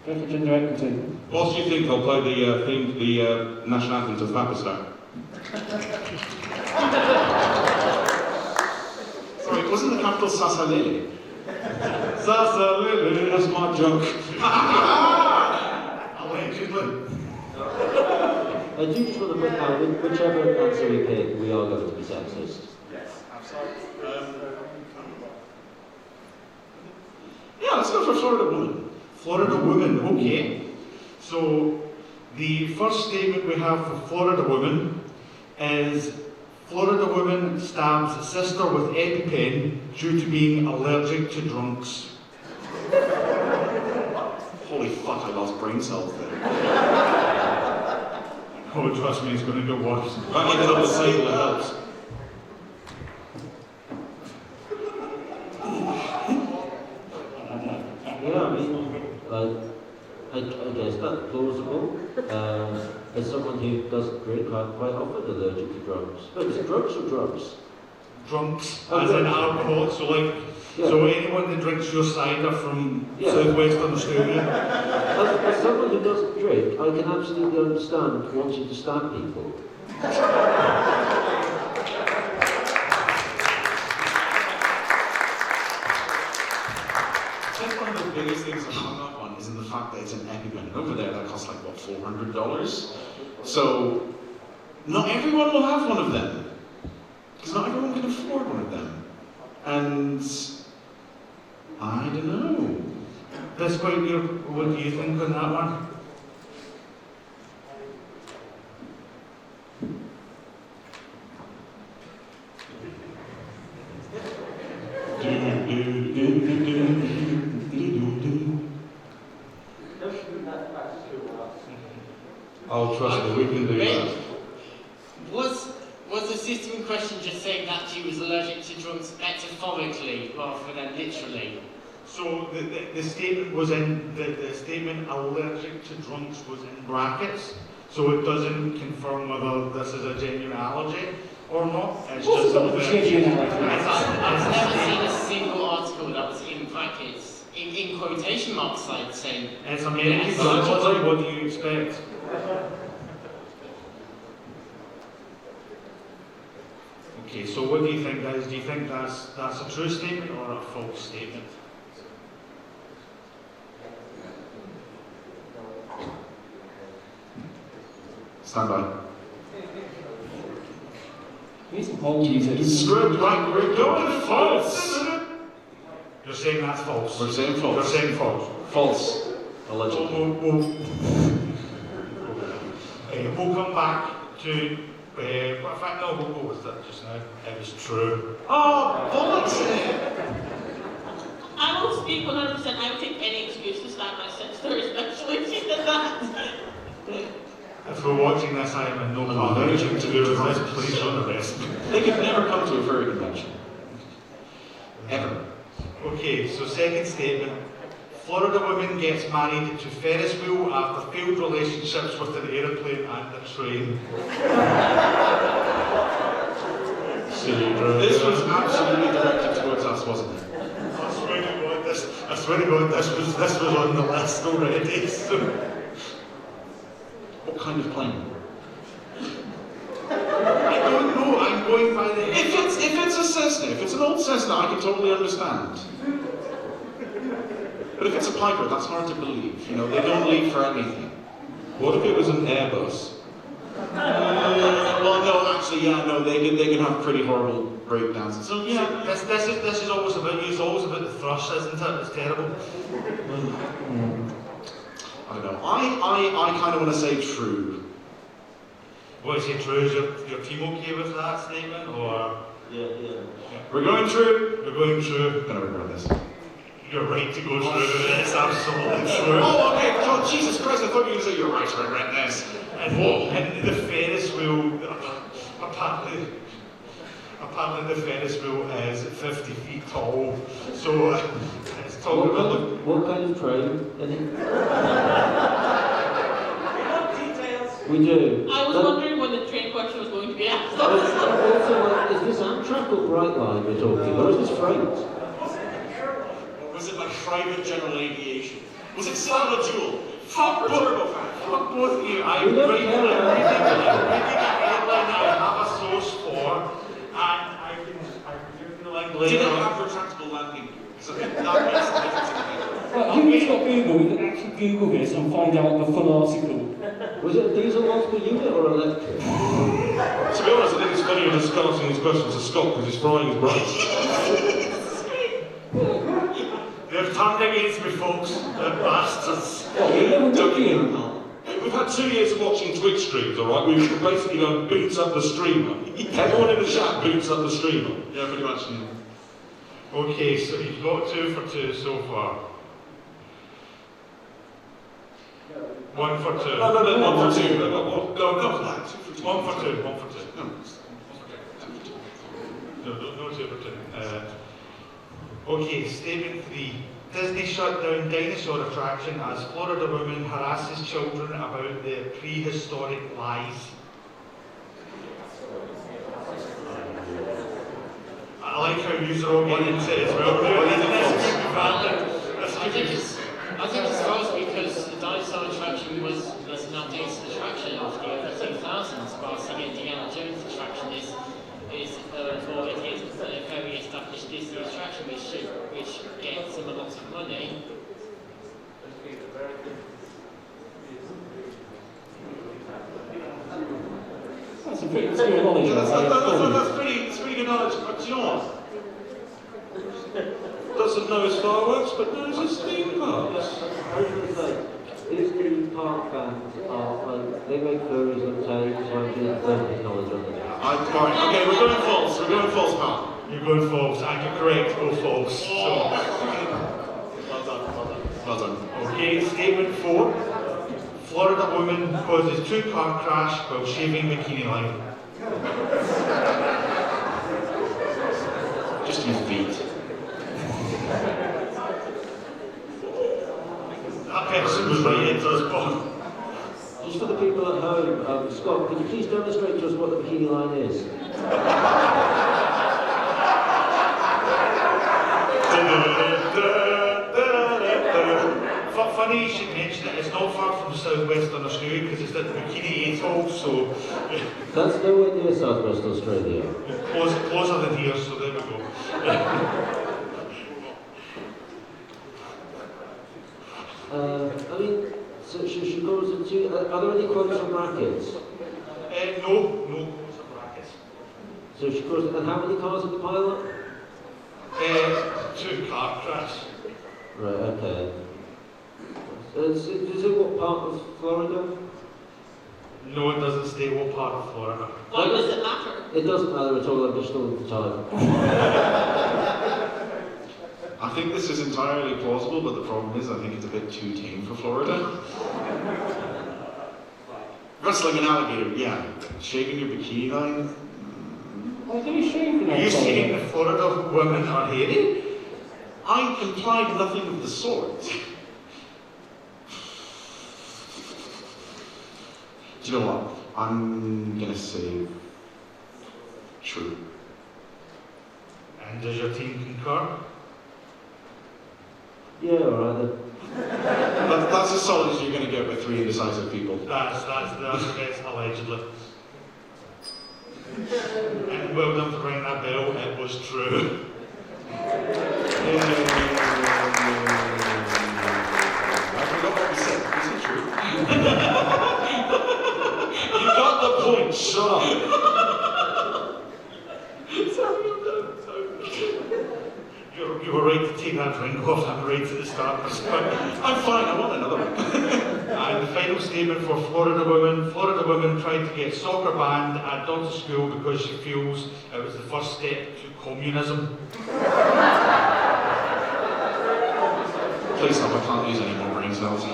Go for gender equity. Whilst you think I'll play the national anthem of Pakistan. Sorry, wasn't the capital Sasalili? Sasalili, that's my joke. Allegedly. I do just want to point out, whichever answer we pick, we are going to be sexist. Yes, absolutely. Yeah, let's go for Florida woman. Florida woman, okay. So the first statement we have for Florida woman is Florida woman stabs sister with EpiPen due to being allergic to drunks. Holy fuck, I lost brain cells there. Oh, trust me, it's going to get worse. Banging it on the table helps. Yeah, I mean, I guess that's plausible. As someone who doesn't drink, I'm quite often allergic to drugs. But is it drugs or drugs? Drunks, Oh, as in drunks. alcohol, so like, Yeah. so anyone that drinks your cider from Yeah. southwestern Australia, As someone who doesn't drink, I can absolutely understand wanting to stab people. I think one of the biggest things I'm hung up on is in the fact that it's an EpiPen. Over there, that costs like, what, $400? So, not everyone will have one of them. Because not everyone can afford one of them. And I don't know. this quite your, what do you think on that one? Oh, trust me, we can do that. Was the system in question just saying that she was allergic to drugs metaphorically rather than literally? So the statement was in, the statement allergic to drunks was in brackets, so it doesn't confirm whether this is a genuine allergy or not. It's What's just it got with genuine allergy? I've never seen a single article that was in brackets, in quotation marks, I'd say. It's American Yes. journalism, what do you expect? Okay, so what do you think, guys? Do you think that's a true statement or a false statement? Stand by. Here's apologies. Script, right, we're going false. You're saying that's false. We're saying You're false. saying false. False. Allegedly. We'll come back to. In fact, no, we'll go with that just now. It was true. Oh, bollocks! I will speak 100%. I would take any excuse to stab my sister, especially if she did that. If we're watching this, I am in no part anything to do with this. Please don't arrest me. They could never come to a furry convention. Ever. Okay, so second statement. Florida woman gets married to Ferris wheel after failed relationships with an aeroplane and a train. This was absolutely directed towards us, wasn't it? I swear to God, this was on the list already. So. What kind of plane? I don't know, I'm going by the If it's a Cessna, if it's an old Cessna, I can totally understand. But if it's a Piper, that's hard to believe. You know, they don't leave for anything. What if it was an Airbus? Well, no, actually, yeah, no, they can have pretty horrible breakdowns. So Yeah, this is always about you. It's always about the thrush, isn't it? It's terrible. I don't know. I kind of want to say true. What is it true? Is your team okay with that statement, or Yeah. We're going true. you're going true? I'm gonna regret this. You're right to go through. It's absolutely true. Oh, okay. God, Jesus Christ! I thought you were going to say you're right to regret this. And the Ferris wheel, apparently the Ferris wheel is 50 feet tall, so it's talking about What kind of train? We do. I was wondering when the train question was going to be asked. Also, is this Amtrak or Brightline we're talking about? Or is this freight? Was it like private general aviation? Was it Sala Jewel? Fuck turbofan. fuck both of you. I'm We don't reading care a about headline I have a source for, and I can give you the link Did later it on. have retractable landing gear? So that makes the difference in the picture. Right, you can got Google, you can actually Google this and find out the full article. Was it a diesel multiple unit or electric? To be honest, I think it's funnier just asking these questions to Scott because he's frying his brains. They've turned against me, folks. The bastards. Oh, you never Don't took get me you. wrong. We've had 2 years of watching Twitch streams, alright? We've basically gone boots up the streamer. Everyone in the chat boots up the streamer. Yeah, pretty much. Yeah. Okay, so you've got 2 for 2 so far. 1 for 2. No, 1 for 2. No, one for two. No 2 for 2. Okay, statement 3. Disney shut down dinosaur attraction as Florida woman harasses children about their prehistoric lies. I like how you're all getting into it as well. I think it's false because the dinosaur attraction was an outdated attraction of the early 2000s, whilst the Indiana Jones attraction is a very established Disney attraction which gets them a lot of money. That's a pretty obscure knowledge. That's pretty good knowledge. But you know what? Doesn't know his fireworks, but knows his theme parks. I was going to say, Disney park fans are like, they make furries look tame, so I'm getting perfect knowledge on it. Fine. Okay, we're going false. We're going false, pal. You're going false, and you're correct, go false. So, Well done. okay, statement 4. Florida woman causes 2-car crash while shaving bikini line. Just use feet. That person was right into us, Bob. Just for the people at home, Scott, could you please demonstrate to us what the bikini line is? Funny you should mention it, it's not far from southwestern Australia because it's at the Bikini Atoll, so That's nowhere near Southwest Australia. closer than here, so there we go. I mean, so she goes into, are there any quotes on brackets? No quotes or brackets. So she goes, and how many cars in the pilot? 2-car crash. Right, okay. Is it what part of Florida? No, it doesn't say what part of Florida. Why does it matter? It doesn't matter at all, I'm just stalling for time. I think this is entirely plausible, but the problem is I think it's a bit too tame for Florida. Wrestling an alligator, yeah. Shaving your bikini line? Why do you shave in Are you that saying colour? the Florida women are hairy? I implied nothing of the sort. Do you know what? I'm gonna say true. And does your team concur? Yeah, alright then. That's as solid as you're gonna get with 3 indecisive people. That's the best, allegedly. And well done for ringing that bell, it was true. I forgot what we said. Is it true? You got the point, shut up. You were right to take that drink off, I'm right at the start. I'm fine, I want another one. And the final statement for Florida woman. Florida woman tried to get soccer banned at daughter's school because she feels it was the first step to communism. Please stop, I can't use any more brain cells.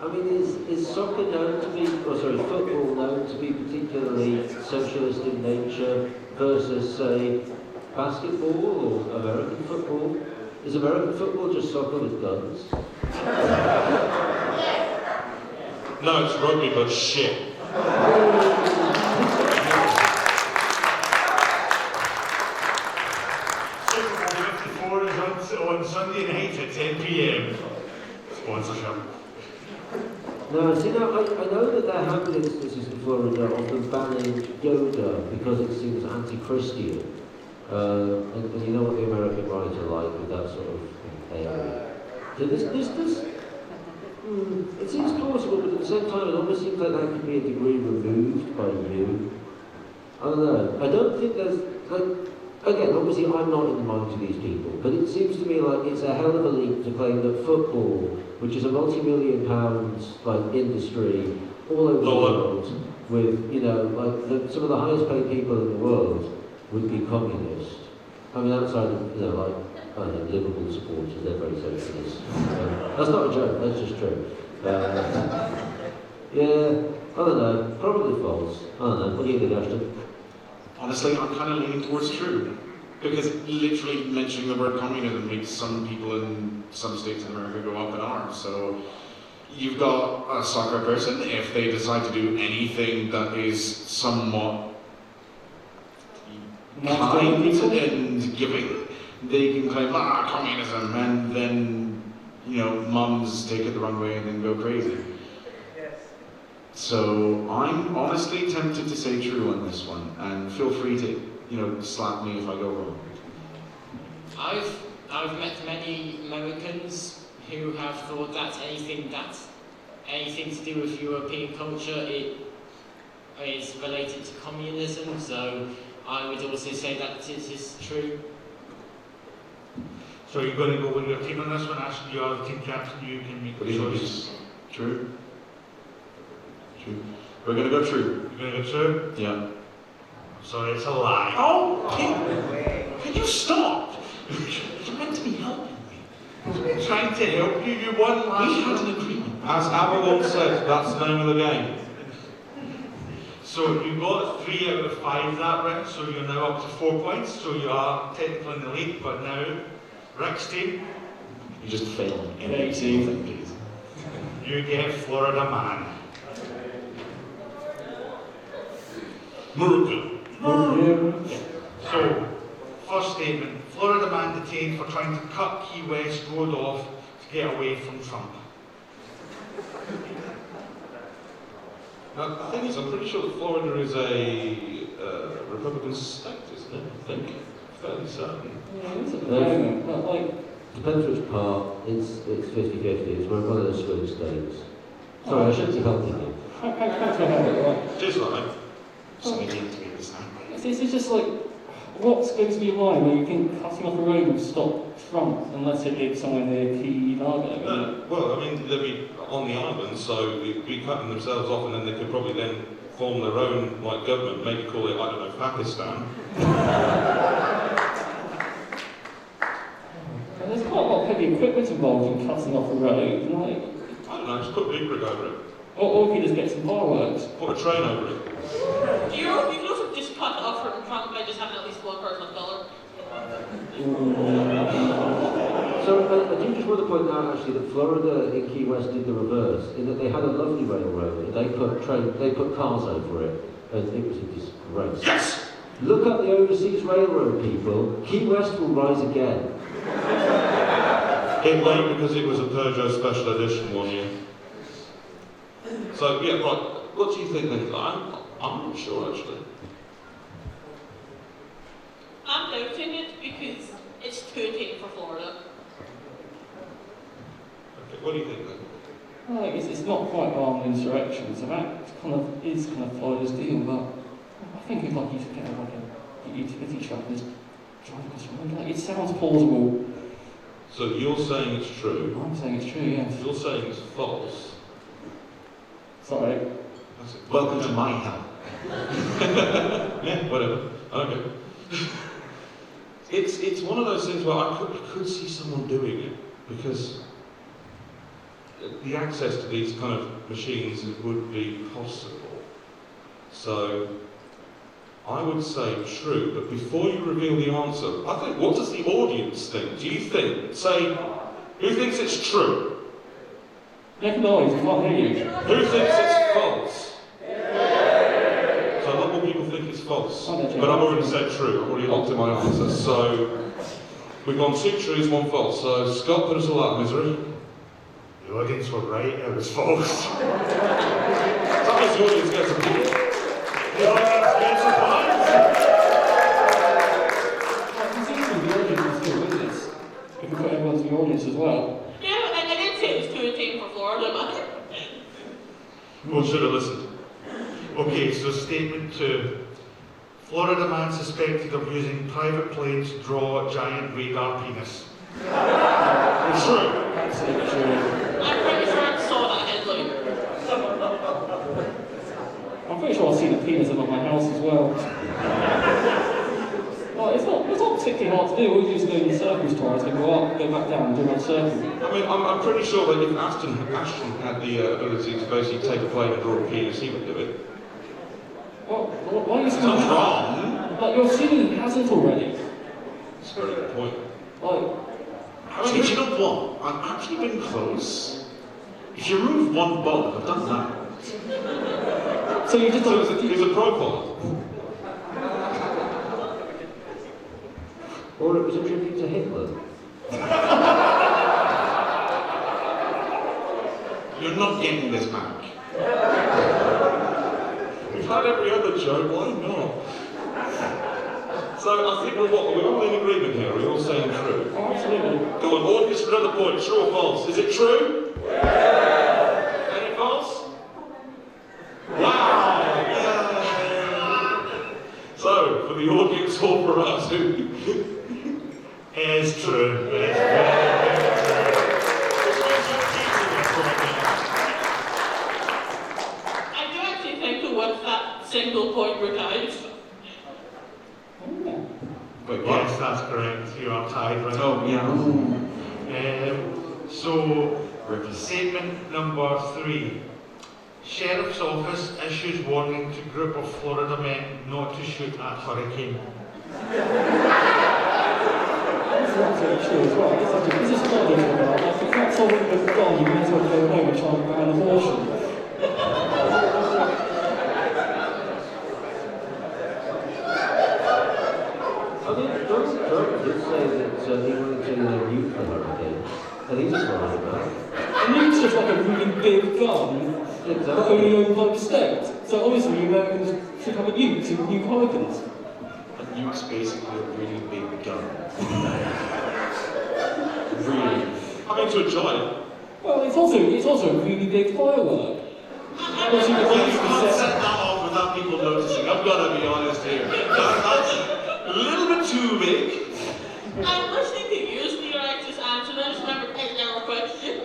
I mean, is soccer known to be, football known to be particularly socialist in nature versus, say, basketball or American football? Is American football just soccer with guns? No, it's rugby, but shit. 54 is on Sunday night at 10 p.m. Sponsorship. No, see, now, I know that there have been instances in Florida of them banning yoga because it seems anti-Christian. And you know what the American rights are like with that sort of area. So it seems plausible, but at the same time, it almost seems like that could be a degree removed by you. I don't know. I don't think there's, like, again, obviously I'm not in the minds of these people, but it seems to me like it's a hell of a leap to claim that football, which is a multi-million pounds like industry all over the world, with, you know, like some of the highest paid people in the world would be communist. I mean, outside of, you know, like Liverpool supporters, they're very socialist. That's not a joke, that's just true. Yeah, I don't know, probably false. I don't know, what do you think, Ashton? Honestly, I'm kind of leaning towards true. Because literally mentioning the word communism makes some people in some states in America go up in arms. So you've got a soccer person, if they decide to do anything that is somewhat kind and giving, they can claim, communism, and then, mums take it the wrong way and then go crazy. So I'm honestly tempted to say true on this one, and feel free to, slap me if I go wrong. I've met many Americans who have thought that anything to do with European culture it is related to communism. So I would also say that it is true. So you're going to go with your team on this one, Ashton? You are the team captain. You can make the choice. True. True. We're going to go true. You're going to go true? Yeah. So it's a lie. Oh, can you stop? You're meant to be helping me. I'm trying to help you. You won last We had time. an agreement. As Avalon said, that's the name of the game. So you got 3 out of 5 that round, so you're now up to 4 points. So you are technically in the lead, but now Rick's team, You just failed me. Amazing. Please. you get Florida Man. Miracle. So, first statement, Florida man detained for trying to cut Key West road off to get away from Trump. Now, the thing is, I'm pretty sure that Florida is a Republican state, isn't it? I think. Fairly certain. Yeah, it's at the moment, but like, Depends which part, it's 50-50, it's one of those swing states. Sorry, I shouldn't be helping you. how can I have it, right? Just like, This is just like, what's going to be a line where you think cutting off a road will stop Trump unless it did somewhere near Key Largo? well, I mean, they'd be on the island, so they'd be cutting themselves off, and then they could probably then form their own like government, maybe call it, I don't know, Pakistan. And there's quite a lot of heavy equipment involved in cutting off a road, like, I don't know, just put big rig over it. or you could just get some fireworks. Put a train over it. You could also just cut it off from Trump by just having at least one person of colour. So I do just want to point out actually that Florida in Key West did the reverse, in that they had a lovely railroad and they put cars over it, and it was a disgrace. Yes! Look up the overseas railroad, people. Key West will rise again. It won't because it was a Peugeot special edition one year. So, yeah, right, what do you think then? I'm not sure actually. I'm doubting it because it's too tame for Florida. Okay, what do you think then? Like, it's not quite armed insurrection, so that is Florida's deal, but I think if like you get like a utility truck and just drive across the road, like, it sounds plausible. So you're saying it's true, I'm saying it's true, yes. you're saying it's false. Sorry. That's it. Welcome to my hell. Yeah, whatever. Okay. It's one of those things where I could see someone doing it because the access to these kind of machines would be possible. So I would say true, but before you reveal the answer, I think, what does the audience think? Do you think, say, who thinks it's true? Make a noise, I can't hear you. Who thinks it's false? So a lot more people think it's false. But I've already said true, I've already locked in my answer. So we've gone 2 trues, 1 false. So Scott, put us all out of misery. The audience were right, it was false. That means the audience gets a point. The audience gets a point. It's easy, the audience is still with us. If we put everyone to the audience as well. Yeah, I did say it was too tame for Florida, but Well, should have listened. Okay, so statement 2. Florida man suspected of using private plane to draw giant radar penis. True. Absolutely true. I'm pretty sure I saw that headline. I'm pretty sure I've seen a penis above my house as well. Well, it's not particularly hard to do. All you do is go in circles twice, then go up, go back down, and do another circle. I mean, I'm pretty sure that if Ashton had the ability to basically take a plane and draw a penis, he would do it. Well, why are you saying Sounds that? wrong. Like, you're assuming he hasn't already. That's a very good point. Like, Actually, do you know what? I've actually been close. If you remove one bulb, I've done that. so you just So don't... he's a profile. Or it was a tribute to Hitler. You're not getting this back. We've had every other joke, why not? So I think we're all in agreement here, we're all saying true. Oh, absolutely. Go on, audience for another point, true or false? Is it true? Yeah! Any false? Wow! Yeah. So, for the audience or for us, who? It is true. It is I do actually think it was that single point were tied. Wait, what? Yes, that's correct. You are tied, right? Oh, yeah. So, statement number 3. Sheriff's Office issues warning to group of Florida men not to shoot at hurricane. This is absolutely true as well. This is study about that. If you can't solve it with a gun, you may as well go home and try and ban abortion. I mean, Donald Trump did say that he wanted to nuke the hurricane, and he's a smart man. A nuke's just like a really big gun, but only owned by the state. So obviously Americans should have a nuke to nuke hurricanes. A nuke's basically a really big gun. Really. I mean, to a giant. Well, it's also a really big firework. Obviously, the You nuke's can't set- set that off without people noticing. I've got to be honest here. That's a little bit too big. I'm listening to you, Leroy, just answer. I just remember their question.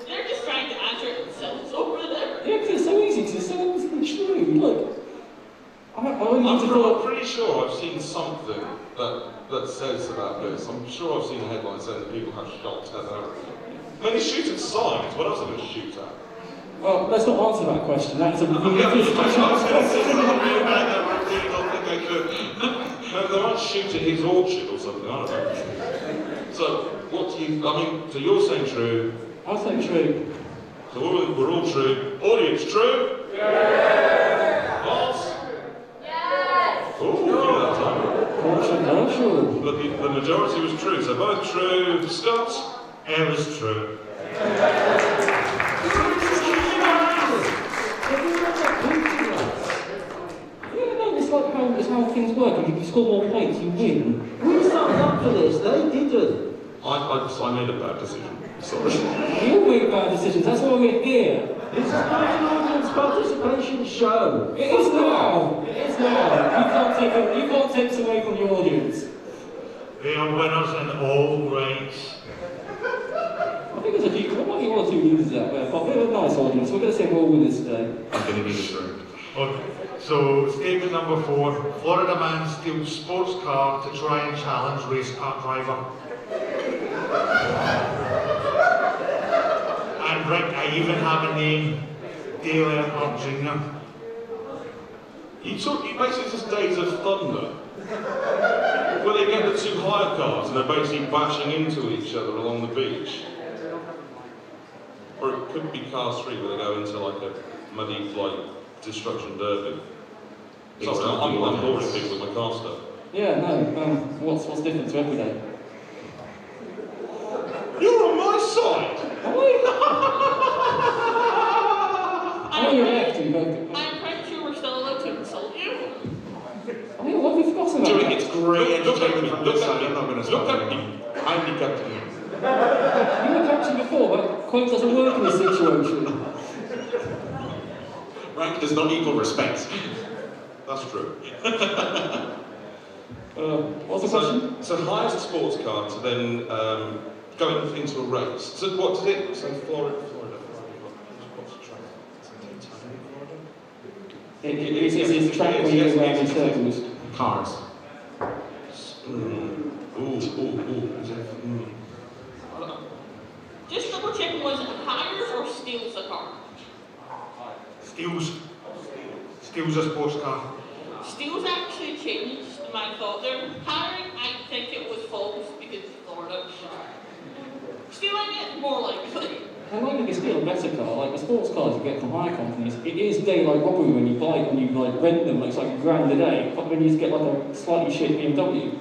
They're just trying to answer it themselves over there. Yeah, because it's so easy, because it's so obviously true. Look, I only need to I'm thought. pretty sure I've seen something that says about this. I'm sure I've seen a headline saying that people have shot at hurricane. I mean, they shoot at signs. What else are they going to shoot at? Well, let's not answer that question. That's a really Yeah, good I was going to say question. something about that. I really don't think they could. They might shoot at his orchard or something. I don't know. So, what do you? I mean, so you're saying true. I'll say true. So we're all true. Audience, true? Yeah. False? Yes. Ooh, give me that time. Controversial. But the majority was true. So both true. Scott? It was true. Yeah, no, it's how things work. If you score more points, you win. We signed up for this, they didn't. I made a bad decision. Sorry. We all make bad decisions. That's why we're here. This is not an audience participation show. It is now. It is now. You can't take this away from the audience. They are winners in all rights. I think there's a few, there might be one or two losers out there, but we're a nice audience. We're going to say we're all winners today. I'm going to be destroyed. Okay. So, statement number 4. Florida man steals sports car to try and challenge race car driver. And Rick, I even have a name. Dale Earnhardt Jr. He basically just Days of Thunder. Where they get the two hire cars and they're basically bashing into each other along the beach. Or it could be Cars 3 where they go into like a muddy like destruction derby. Sorry, I'm boring people with my car stuff. Yeah, no, what's different to every day? You're on my side! Am I? I'm on your left, you both. I'm pretty sure we're still allowed to insult you. I mean, what have we forgotten about Doing that? it's great Look at entertainment me, from look this at side. me. I'm not going to Look stop. at me. I'm the captain. You were captain before, but quote doesn't work in this situation. Rank does not equal respect. That's true. What's the question? So hires a sports car to then go into a race. So what did it? So Florida. What's the track? It's a track where you go around in circles. Cars. is it? Just double checking, was it hires or steals a car? Steals a sports car. Steals actually changed my thought there. Hiring, I think it was false because it's Florida. Stealing it, more likely. And like if you steal a better car, like the sports cars you get from hire companies, it is daylight robbery when you buy it, when you like rent them, it's like £1,000 a day. But when you just get like a slightly shit BMW.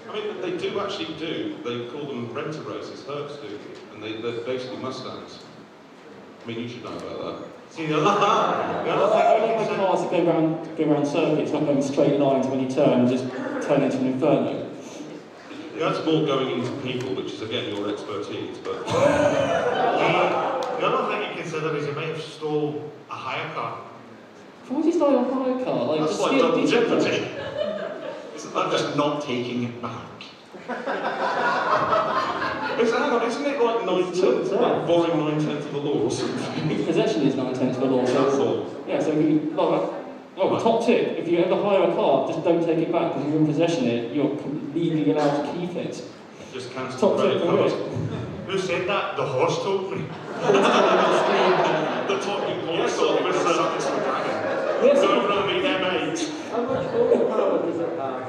I mean, they do actually do. They call them renter races, Hertz do, and they're basically Mustangs. I mean, you should know about that. See, the other I like my cars that go around circuits, not going straight lines when you turn and just turn into an inferno. That's more going into people, which is again your expertise, but... the other thing you consider is you might have stole a hire car. Why would you steal a hire car? Like, That's just like steal double diesel cars. jeopardy. Isn't that just not taking it back? Hang on, isn't it like 9/10, like borrowing 9/10 of the law or something? Possession is 9/10 of the law. That's So, all. yeah, so if you, well, top tip, if you ever hire a car, just don't take it back because you're in possession of it, you're legally allowed to keep it. Just cancel Top the tip credit for card. it. Who said that? The horse told me. The talking police officer. Yes, Don't run me, mate. How much horsepower does it have?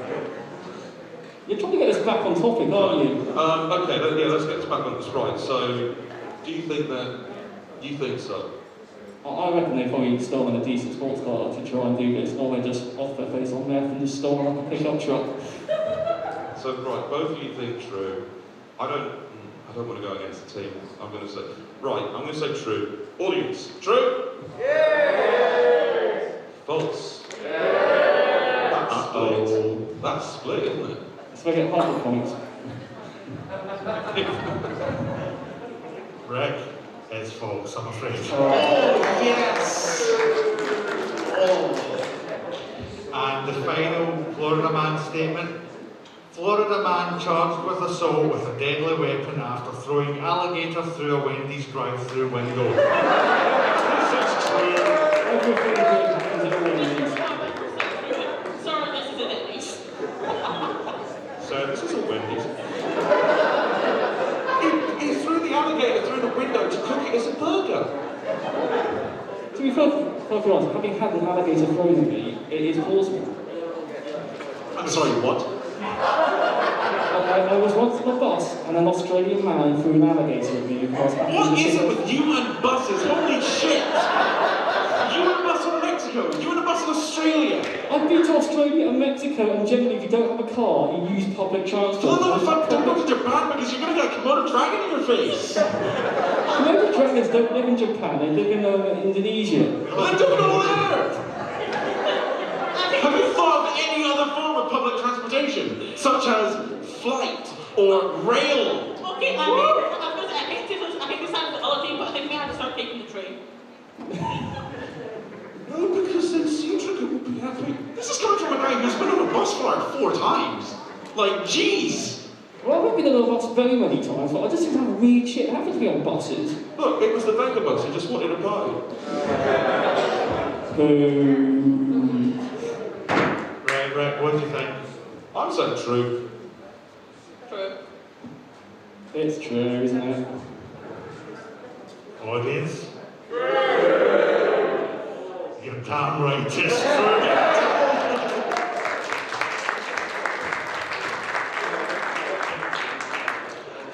you're trying to get us back on topic, aren't you? Okay, let's get this back on this. Right, so, do you think that... You think so? I reckon they've probably stolen a decent sports car to try and do this, or they're just off their face on meth and just stolen like a pickup truck. So, right, both of you think true. I don't want to go against the team. I'm going to say... Right, I'm going to say true. Audience, true? Yes! False? Yes! That's split. That's split, isn't it? So I get half the points. Rick, it's false, I'm afraid. Yes! And the final Florida man statement. Florida man charged with assault with a deadly weapon after throwing alligator through a Wendy's drive-through window. This is true. Everything good happens at Wendy's. Sorry, this is an English. So, this is a Wendy's. He threw the alligator through the window to cook it as a burger. To be perfectly honest, having had an alligator thrown at me, it is plausible. I'm sorry, what? I was once on a bus and an Australian man threw an alligator at me because What is it with you and buses? Holy shit! You and a bus in Mexico, you and a bus in Australia. I've been to Australia and Mexico, and generally if you don't have a car, you use public transport. Well, no, fuck, don't go to Japan because you're gonna get a Komodo dragon in your face. Komodo dragons don't live in Japan, they live in Indonesia. Well, then do it all there. Have you thought of any other form of public transportation, such as flight or rail? Okay, I think this sounds the other thing, but I think we have to start taking the train. No, because then Cedric would be happy. This is coming from a guy who's been on a bus for like 4 times. Like, jeez. Well, I've been on a bus very many times, but I just seem to have a weird shit happen to me on buses. Look, it was the Venga bus, he just wanted a party. Boom. Right, what do you think? I'm saying true. True. It's true, isn't it? Audience? You're damn right, it's true.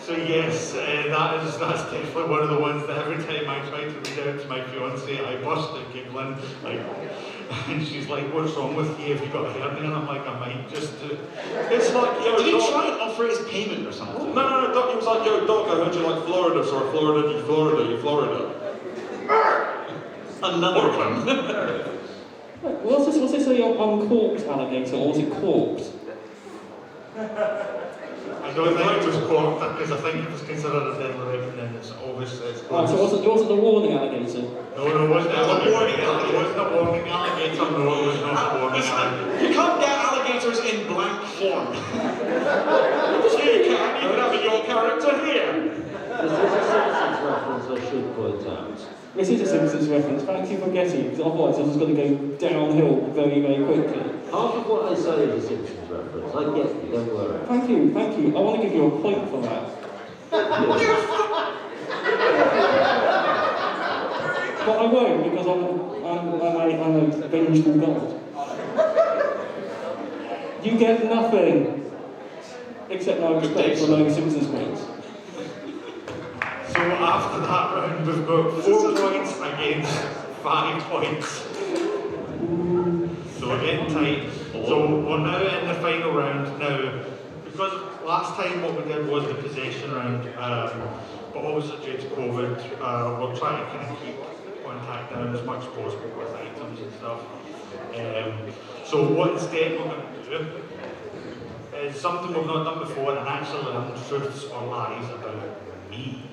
So yes, that's definitely one of the ones that every time I try to read out to my fiancée, I burst out giggling, and she's like, "What's wrong with you? Have you got a hernia?" And I'm like, "I might just do." It's like, yo, did he try and offer his payment or something? No, Doc, he was like, "Yo, Doc, I heard you like Florida, so Florida, you Florida. Another one. Was this a uncorked alligator, or was it corked? I don't think it was corked because I think it was considered a deadly weapon, and it's obviously it's Oh, so it wasn't the warning alligator? No, it wasn't a warning alligator. It wasn't a warning alligator. No, it was not a warning alligator. You can't get alligators in blank form. You can, you can have your character here. This is a Simpsons reference I should point out. This is a Simpsons reference, thank you for getting it, because otherwise I was going to go downhill very, very quickly. Half of what I say is a Simpsons reference. I get you, don't worry. Thank you, thank you. I want to give you a point for that. But I won't, because I'm a vengeful god. You get nothing, except my respect for knowing Simpsons quotes. So after that round, we've got 4 points against 5 points. So we're getting tight. So we're now in the final round. Now, because last time what we did was the possession round, but obviously due to COVID, we're trying to kind of keep contact down as much as possible with items and stuff. So what instead we're going to do is something we've not done before and actually learn truths or lies about me.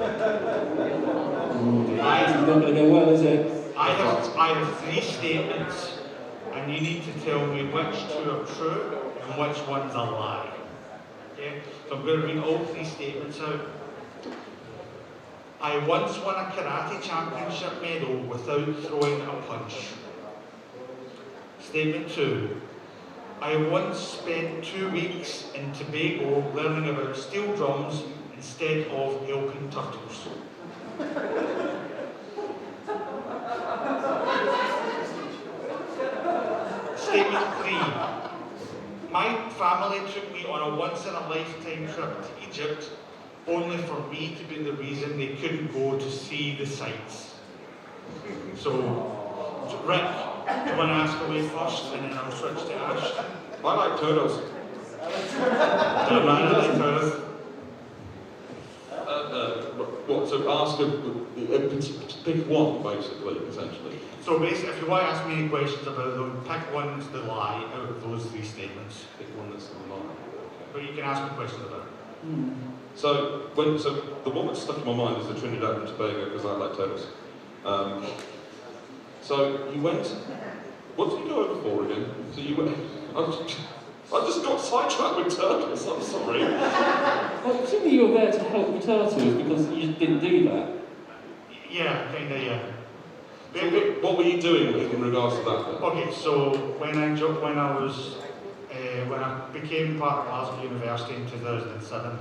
It's not going to go well, is it? I have 3 statements, and you need to tell me which 2 are true and which one's a lie. Okay? So I'm going to read all 3 statements out. I once won a karate championship medal without throwing a punch. Statement 2. I once spent 2 weeks in Tobago learning about steel drums instead of helping turtles. Statement 3. My family took me on a once-in-a-lifetime trip to Egypt, only for me to be the reason they couldn't go to see the sights. So, Rick, do you want to ask away first, and then I'll switch to Ash? I like turtles. Do man like turtles? What, so ask pick one, basically, essentially. So basically, if you want to ask me any questions about them, pick one that's the lie out of those 3 statements. Pick one that's the lie. But you can ask me questions about it. So the one that's stuck in my mind is the Trinidad and Tobago, because I like turtles. So you went. What did you go over for again? So you went. I just got sidetracked with turtles. I'm sorry. Well, presumably you were there to help the turtles because you just didn't do that. Yeah, kinda, yeah. So what were you doing in regards to that then? Okay, so when I became part of Glasgow University in 2007,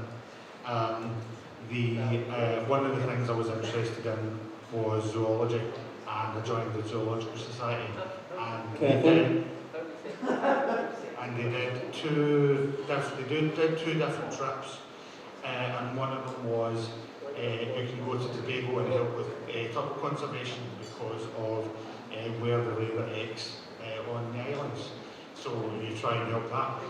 one of the things I was interested in was zoology, and I joined the Zoological Society, and they did two different trips, and one of them was you can go to Tobago and help with turtle conservation because of where they lay their eggs on the islands. So you try and help that.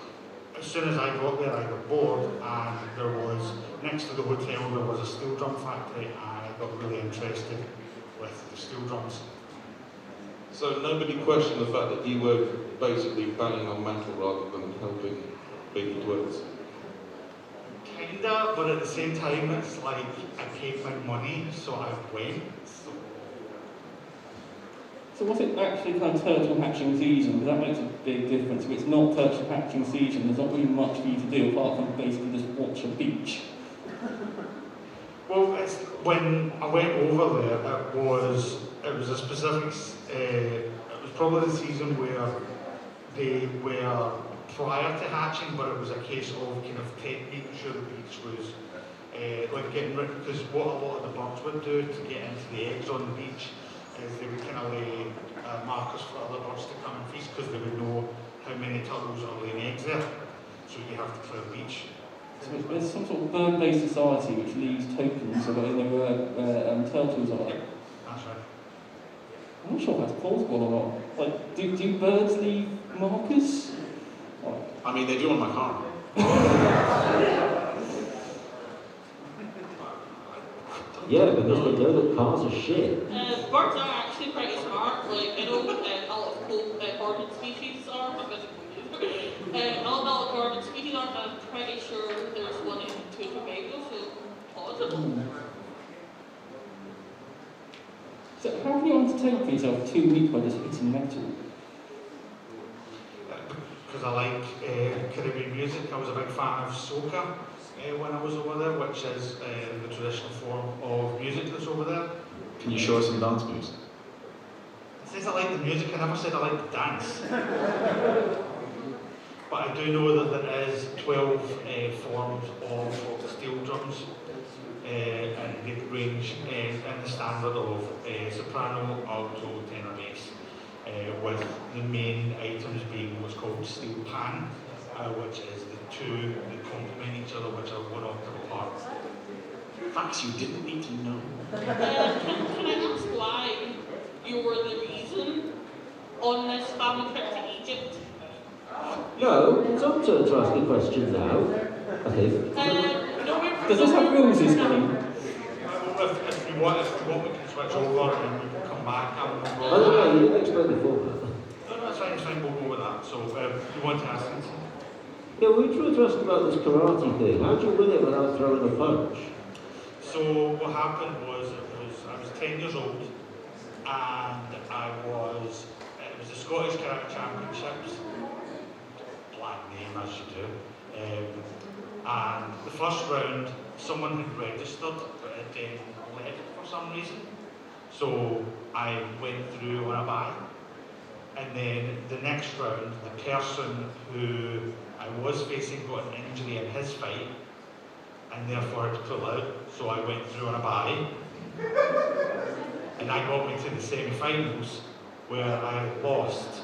As soon as I got there, I got bored, and there was, next to the hotel, there was a steel drum factory, and I got really interested with the steel drums. So nobody questioned the fact that you were basically banging on metal rather than helping baby dwellers? Kinda, but at the same time, it's like I paid my money, so I went. So was it actually kind of turtle hatching season? Because that makes a big difference. If it's not turtle hatching season, there's not really much for you to do apart from basically just watch a beach. Well, when I went over there, it was a specific, it was probably the season where they were prior to hatching, but it was a case of kind of making sure the beach was like getting rid, because what a lot of the birds would do to get into the eggs on the beach is they would kind of lay markers for other birds to come and feast, because they would know how many turtles are laying eggs there. So you have to clear the beach. So there's some sort of bird-based society which leaves tokens so that they know where turtles are. That's right. I'm not sure if that's plausible or not. Like, do birds leave markers? I mean, they do on my car. Yeah, because they know that cars are shit. Birds are actually pretty smart. Like, I know a lot of cold-hearted species are, but a lot of cold-hearted species are, and I'm pretty sure there's one in Tobago, so possible. So how can you entertain for yourself 2 weeks by just hitting metal? Because I like Caribbean music. I was a big fan of soca when I was over there, which is the traditional form of music that's over there. Can you show us some dance moves? It says I like the music, I never said I like the dance. But I do know that there is 12 forms of steel drums, and they range in the standard of soprano, alto, tenor, bass, with the main items being what's called steel pan, which is the two that complement each other, which are 1 octave apart. Facts you didn't need to know. Can I ask why you were the reason on this family trip to Egypt? No, it's our turn to ask a question now, I think. No, we're Does this have rules, this game? If you want, we can switch over and we can come back. By the way, you didn't explain the format. No, that's fine, we'll go with that. So, you want to ask something? Yeah, we tried to ask about this karate thing. How'd you win it without throwing a punch? So what happened was, I was 10 years old, and it was the Scottish Karate Championships, black name as you do, and the first round someone had registered but it didn't let for some reason, so I went through on a bye, and then the next round the person who I was facing got an injury in his fight, and therefore had to pull out, so I went through on a bye, and that got me to the semi-finals, where I lost,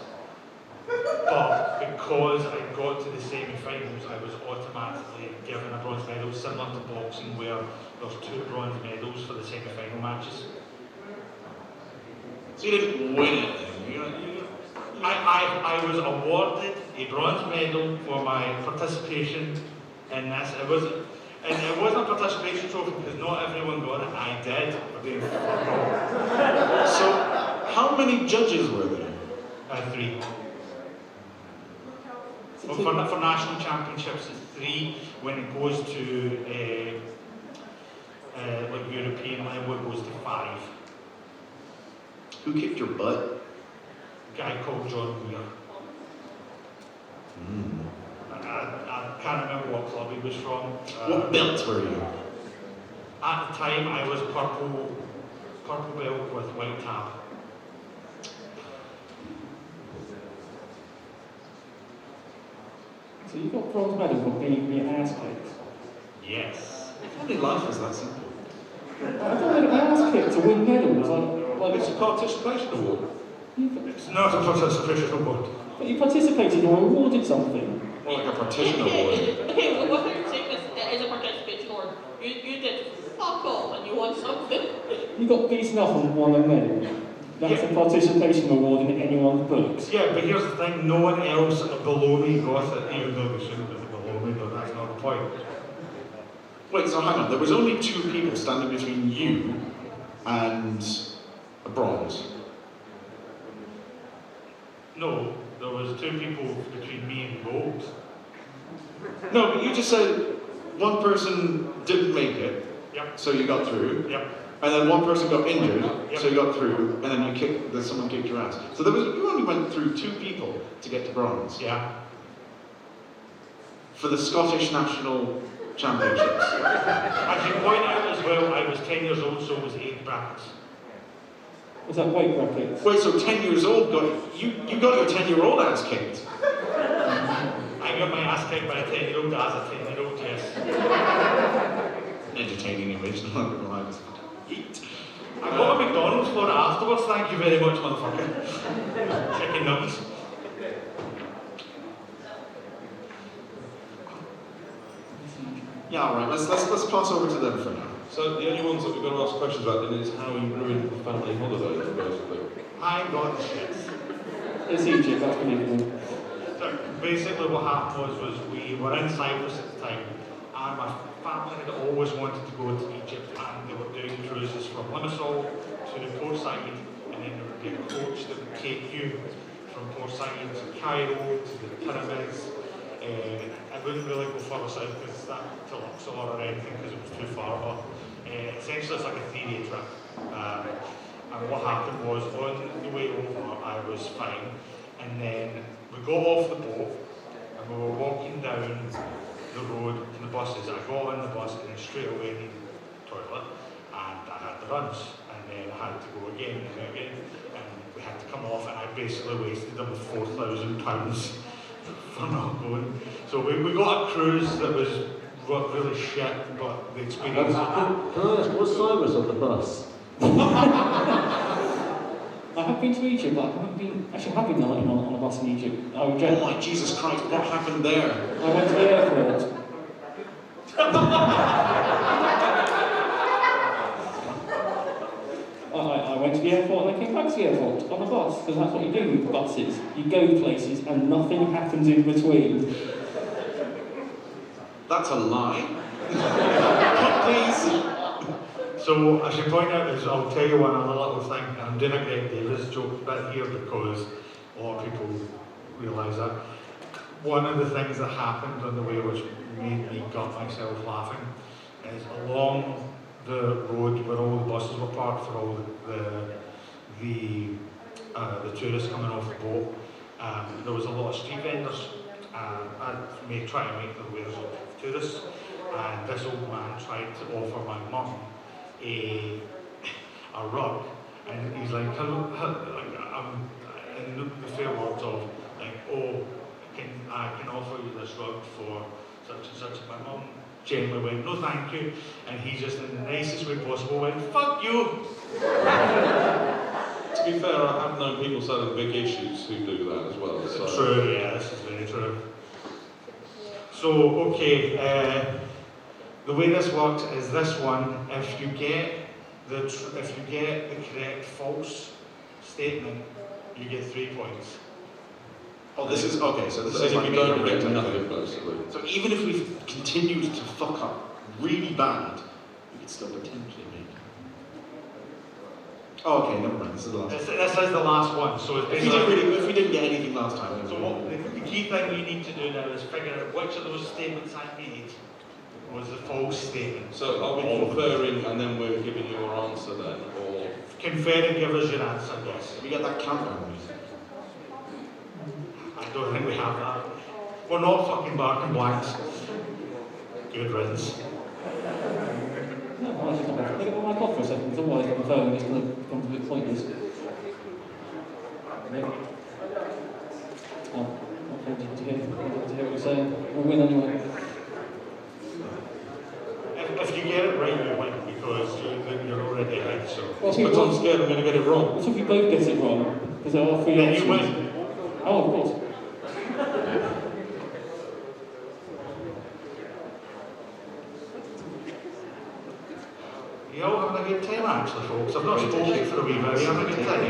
but because I got to the semi-finals, I was automatically given a bronze medal, similar to boxing, where there's 2 bronze medals for the semi-final matches. So you didn't win it. I was awarded a bronze medal for my participation in this. It wasn't a participation trophy because not everyone got it. I did. So, how many judges were there? 3. Well, for national championships, it's 3. When it goes to like European level, it goes to 5. Who kicked your butt? A guy called John Weir. I can't remember what club he was from. What belt were you? At the time, I was purple belt with white tab. So you got bronze medal for being your ass kicked? Yes. If only life was that simple. I don't know, ass kicked to win medals. It's a participation award. It's not a participation award. But you participated or awarded something. More like a partition award. Okay, well, what you're saying is a participation award. You did fuck all and you won something. You got beaten up and won a medal. That's a participation award in anyone's books. Yeah, but here's the thing, no one else below me got it, even though they shouldn't have been below me, but that's not the point. Wait, so hang on. There was only 2 people standing between you and a bronze. No, there was 2 people between me and gold. No, but you just said one person didn't make it, Yep, so you got through, yep. and then one person got injured, Yep. so you got through, and then someone kicked your ass. So you only went through 2 people to get to bronze Yeah. for the Scottish National Championships. I should point out as well, I was 10 years old, so was 8 brackets. Was that weight brackets? Wait, so 10 years old you got your 10-year-old ass kicked? I got my ass kicked by a 10-year-old as a 10-year-old, yes. Entertaining image, not gonna lie. Eat. I got a McDonald's for it afterwards, thank you very much, motherfucker. Chicken nuggets. Yeah, alright, let's pass over to them for now. So the only ones that we've got to ask questions about then is how you ruined the family holiday, basically. I got shit. It's Egypt, that's believable. So basically what happened was we were in Cyprus at the time, and my family had always wanted to go to Egypt, and they were doing cruises from Limassol to Port Said, and then there would be a coach that would take you from Port Said to Cairo, to the pyramids. I wouldn't really go further south because that to Luxor or anything because it was too far, but essentially it's like a 3-day trip. And what happened was on the way over I was fine, and then we got off the boat and we were walking down the road to the buses. I got on the bus and then straight away needed the toilet, and I had the runs, and then had to go again and again, and we had to come off, and I basically wasted them £4,000 for not going. So we got a cruise that was really shit, but the experience... Can I ask, what sign was on the bus? I have been to Egypt, but I haven't been, actually have been on a bus in Egypt. I Oh my Jesus Christ, what happened there? I went to the airport. I went to the airport and I came back to the airport on a bus, because that's what you do with buses. You go places and nothing happens in between. That's a lie. Please. So I should point out, I'll tell you one other little thing, and I'm doing a Greg Davis joke bit here because a lot of people realise that. One of the things that happened on the way, which made me gut myself laughing, is along the road where all the buses were parked for all the tourists coming off the boat, there was a lot of street vendors. I may try to make them aware of tourists, and this old man tried to offer my mum a rug, and he's like, hello, in the fair words of like, oh, I can offer you this rug for such and such. My mum gently went, no thank you, and he just in the nicest way possible went, fuck you. To be fair, I have known people selling big issues who do that as well. So. True, yeah, this is very true. So, okay, the way this works is this one. If you get the correct false statement, you get 3 points. Oh, this is okay. So this is if like you don't make get or break nothing, technique. basically. So even if we've continued to fuck up really bad, we could still potentially make. Oh, okay, never mind. This is the last. This is the last one. So it's If we didn't get anything last time. So what, the key thing you need to do now is figure out which of those statements I made was the false statement. So are we conferring and then we're giving you our answer then, or? Confer and give us your answer, yes. We get that countdown music. I don't think we have that. We're not fucking barking blanks. Good riddance. No, I just want to get my mic off for a second, because otherwise on the phone it's going to become a bit pointless. Maybe. Oh, okay, to hear what you're saying. We'll win anyway. If you get it right, you win, because you're already ahead, so. Well, But I'm scared I'm going to get it wrong. what if you both get it wrong? Because there are 3 Then options. you win. Oh, of course. You all having a good time, actually, folks. I've not spoken for a wee bit. Are you having a good time?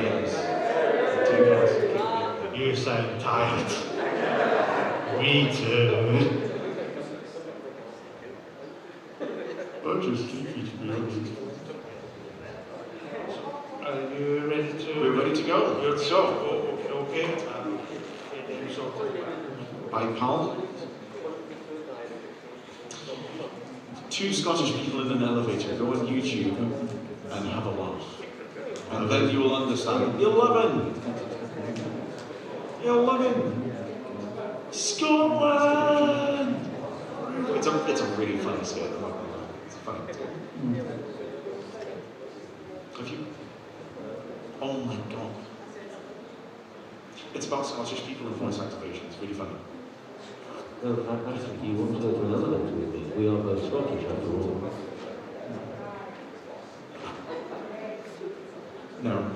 You sound tired. Me too. I'm just sleepy, to be honest. Are you ready to? We're ready to go. You're so okay. By pal. 2 Scottish people in an elevator. Go on YouTube and have a laugh. And then you will understand. You'll love him. You'll love him. Scotland! It's a really funny skit. I'm not gonna lie. It's a funny skit. Have you? Oh my god. It's about Scottish people and voice activation. It's really funny. No, I think you want to go to an elevator with me. We are both Scottish, after all. No.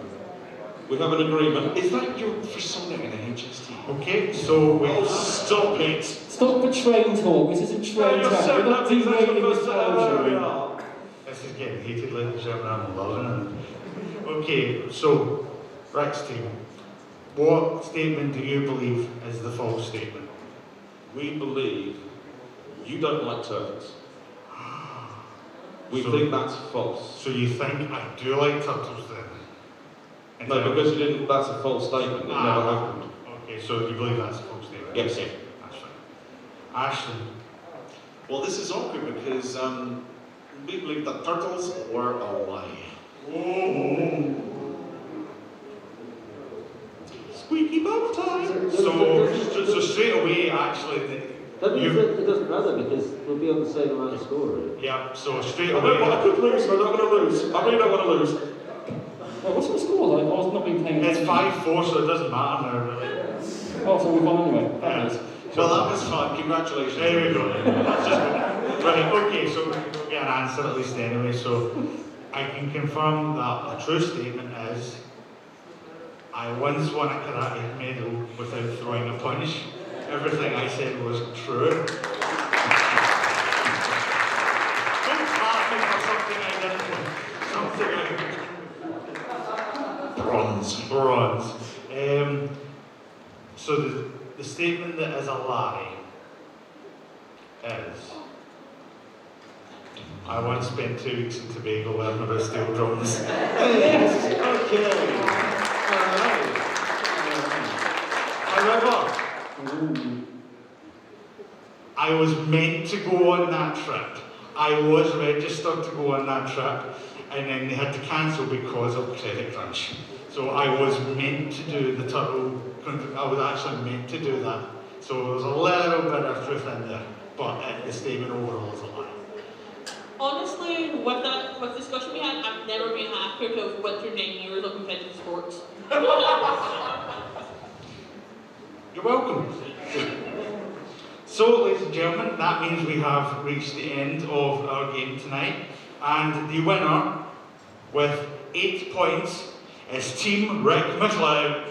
We have an agreement. Is that your persona in a HST? Okay, so we. Oh, stop it! Stop the train talk. This is a train track. We're not derailing this culture. This is getting heated, ladies and gentlemen. I'm loving it. Okay, so, Rex team, what statement do you believe is the false statement? We believe you don't like turtles. We So- think that's false. So you think I do like turtles then? No, because you didn't, that's a false statement. It never happened. Okay, so you believe that's a false statement? Yes. That's fine. Ashley, Well, this is awkward because we believe that turtles were a lie. Squeaky bum time! so straight away, actually, That means that it doesn't matter because we'll be on the same amount of score. Right? yeah, so straight I don't away, want to lose, I'm not going to lose. I really don't want to lose. what's the score? I was not being paying It's attention. 5-4, so it doesn't matter now, really. Oh, so we've won anyway. Yeah. Fabulous. Well, that was fun. Congratulations. There we go. That's just good. Right, okay, so we'll get an answer at least anyway. So I can confirm that a true statement is I once won a karate medal without throwing a punch. Everything I said was true. Don't clap me for something I didn't win. Bronze. So the statement that is a lie is I once spent 2 weeks in Tobago learning about steel drums. Yes, okay. However, I was meant to go on that trip. I was registered to go on that trip, and then they had to cancel because of credit crunch. So I was meant to do the turtle, I was actually meant to do that. So there's a little bit of truth in there, but the statement overall is a lie. Honestly, with the discussion we had, I've never been happier to have went through 9 years of competitive sports. You're welcome. So, ladies and gentlemen, that means we have reached the end of our game tonight, and the winner with 8 points is Team Rick McLeod.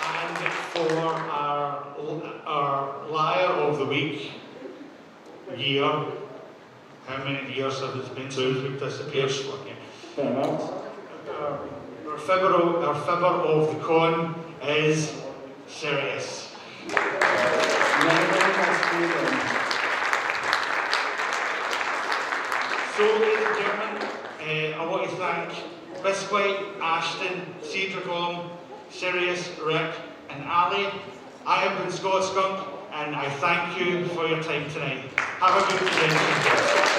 And for our liar of the week year, how many years have it been since we've disappeared? Fair amount. Our fibber of the con is Sirius. So, ladies and gentlemen, I want to thank Biscuit, Ashton, Cedricom, Sirius, Rick, and Ali. I have been Skunk, and I thank you for your time tonight. Have a good evening.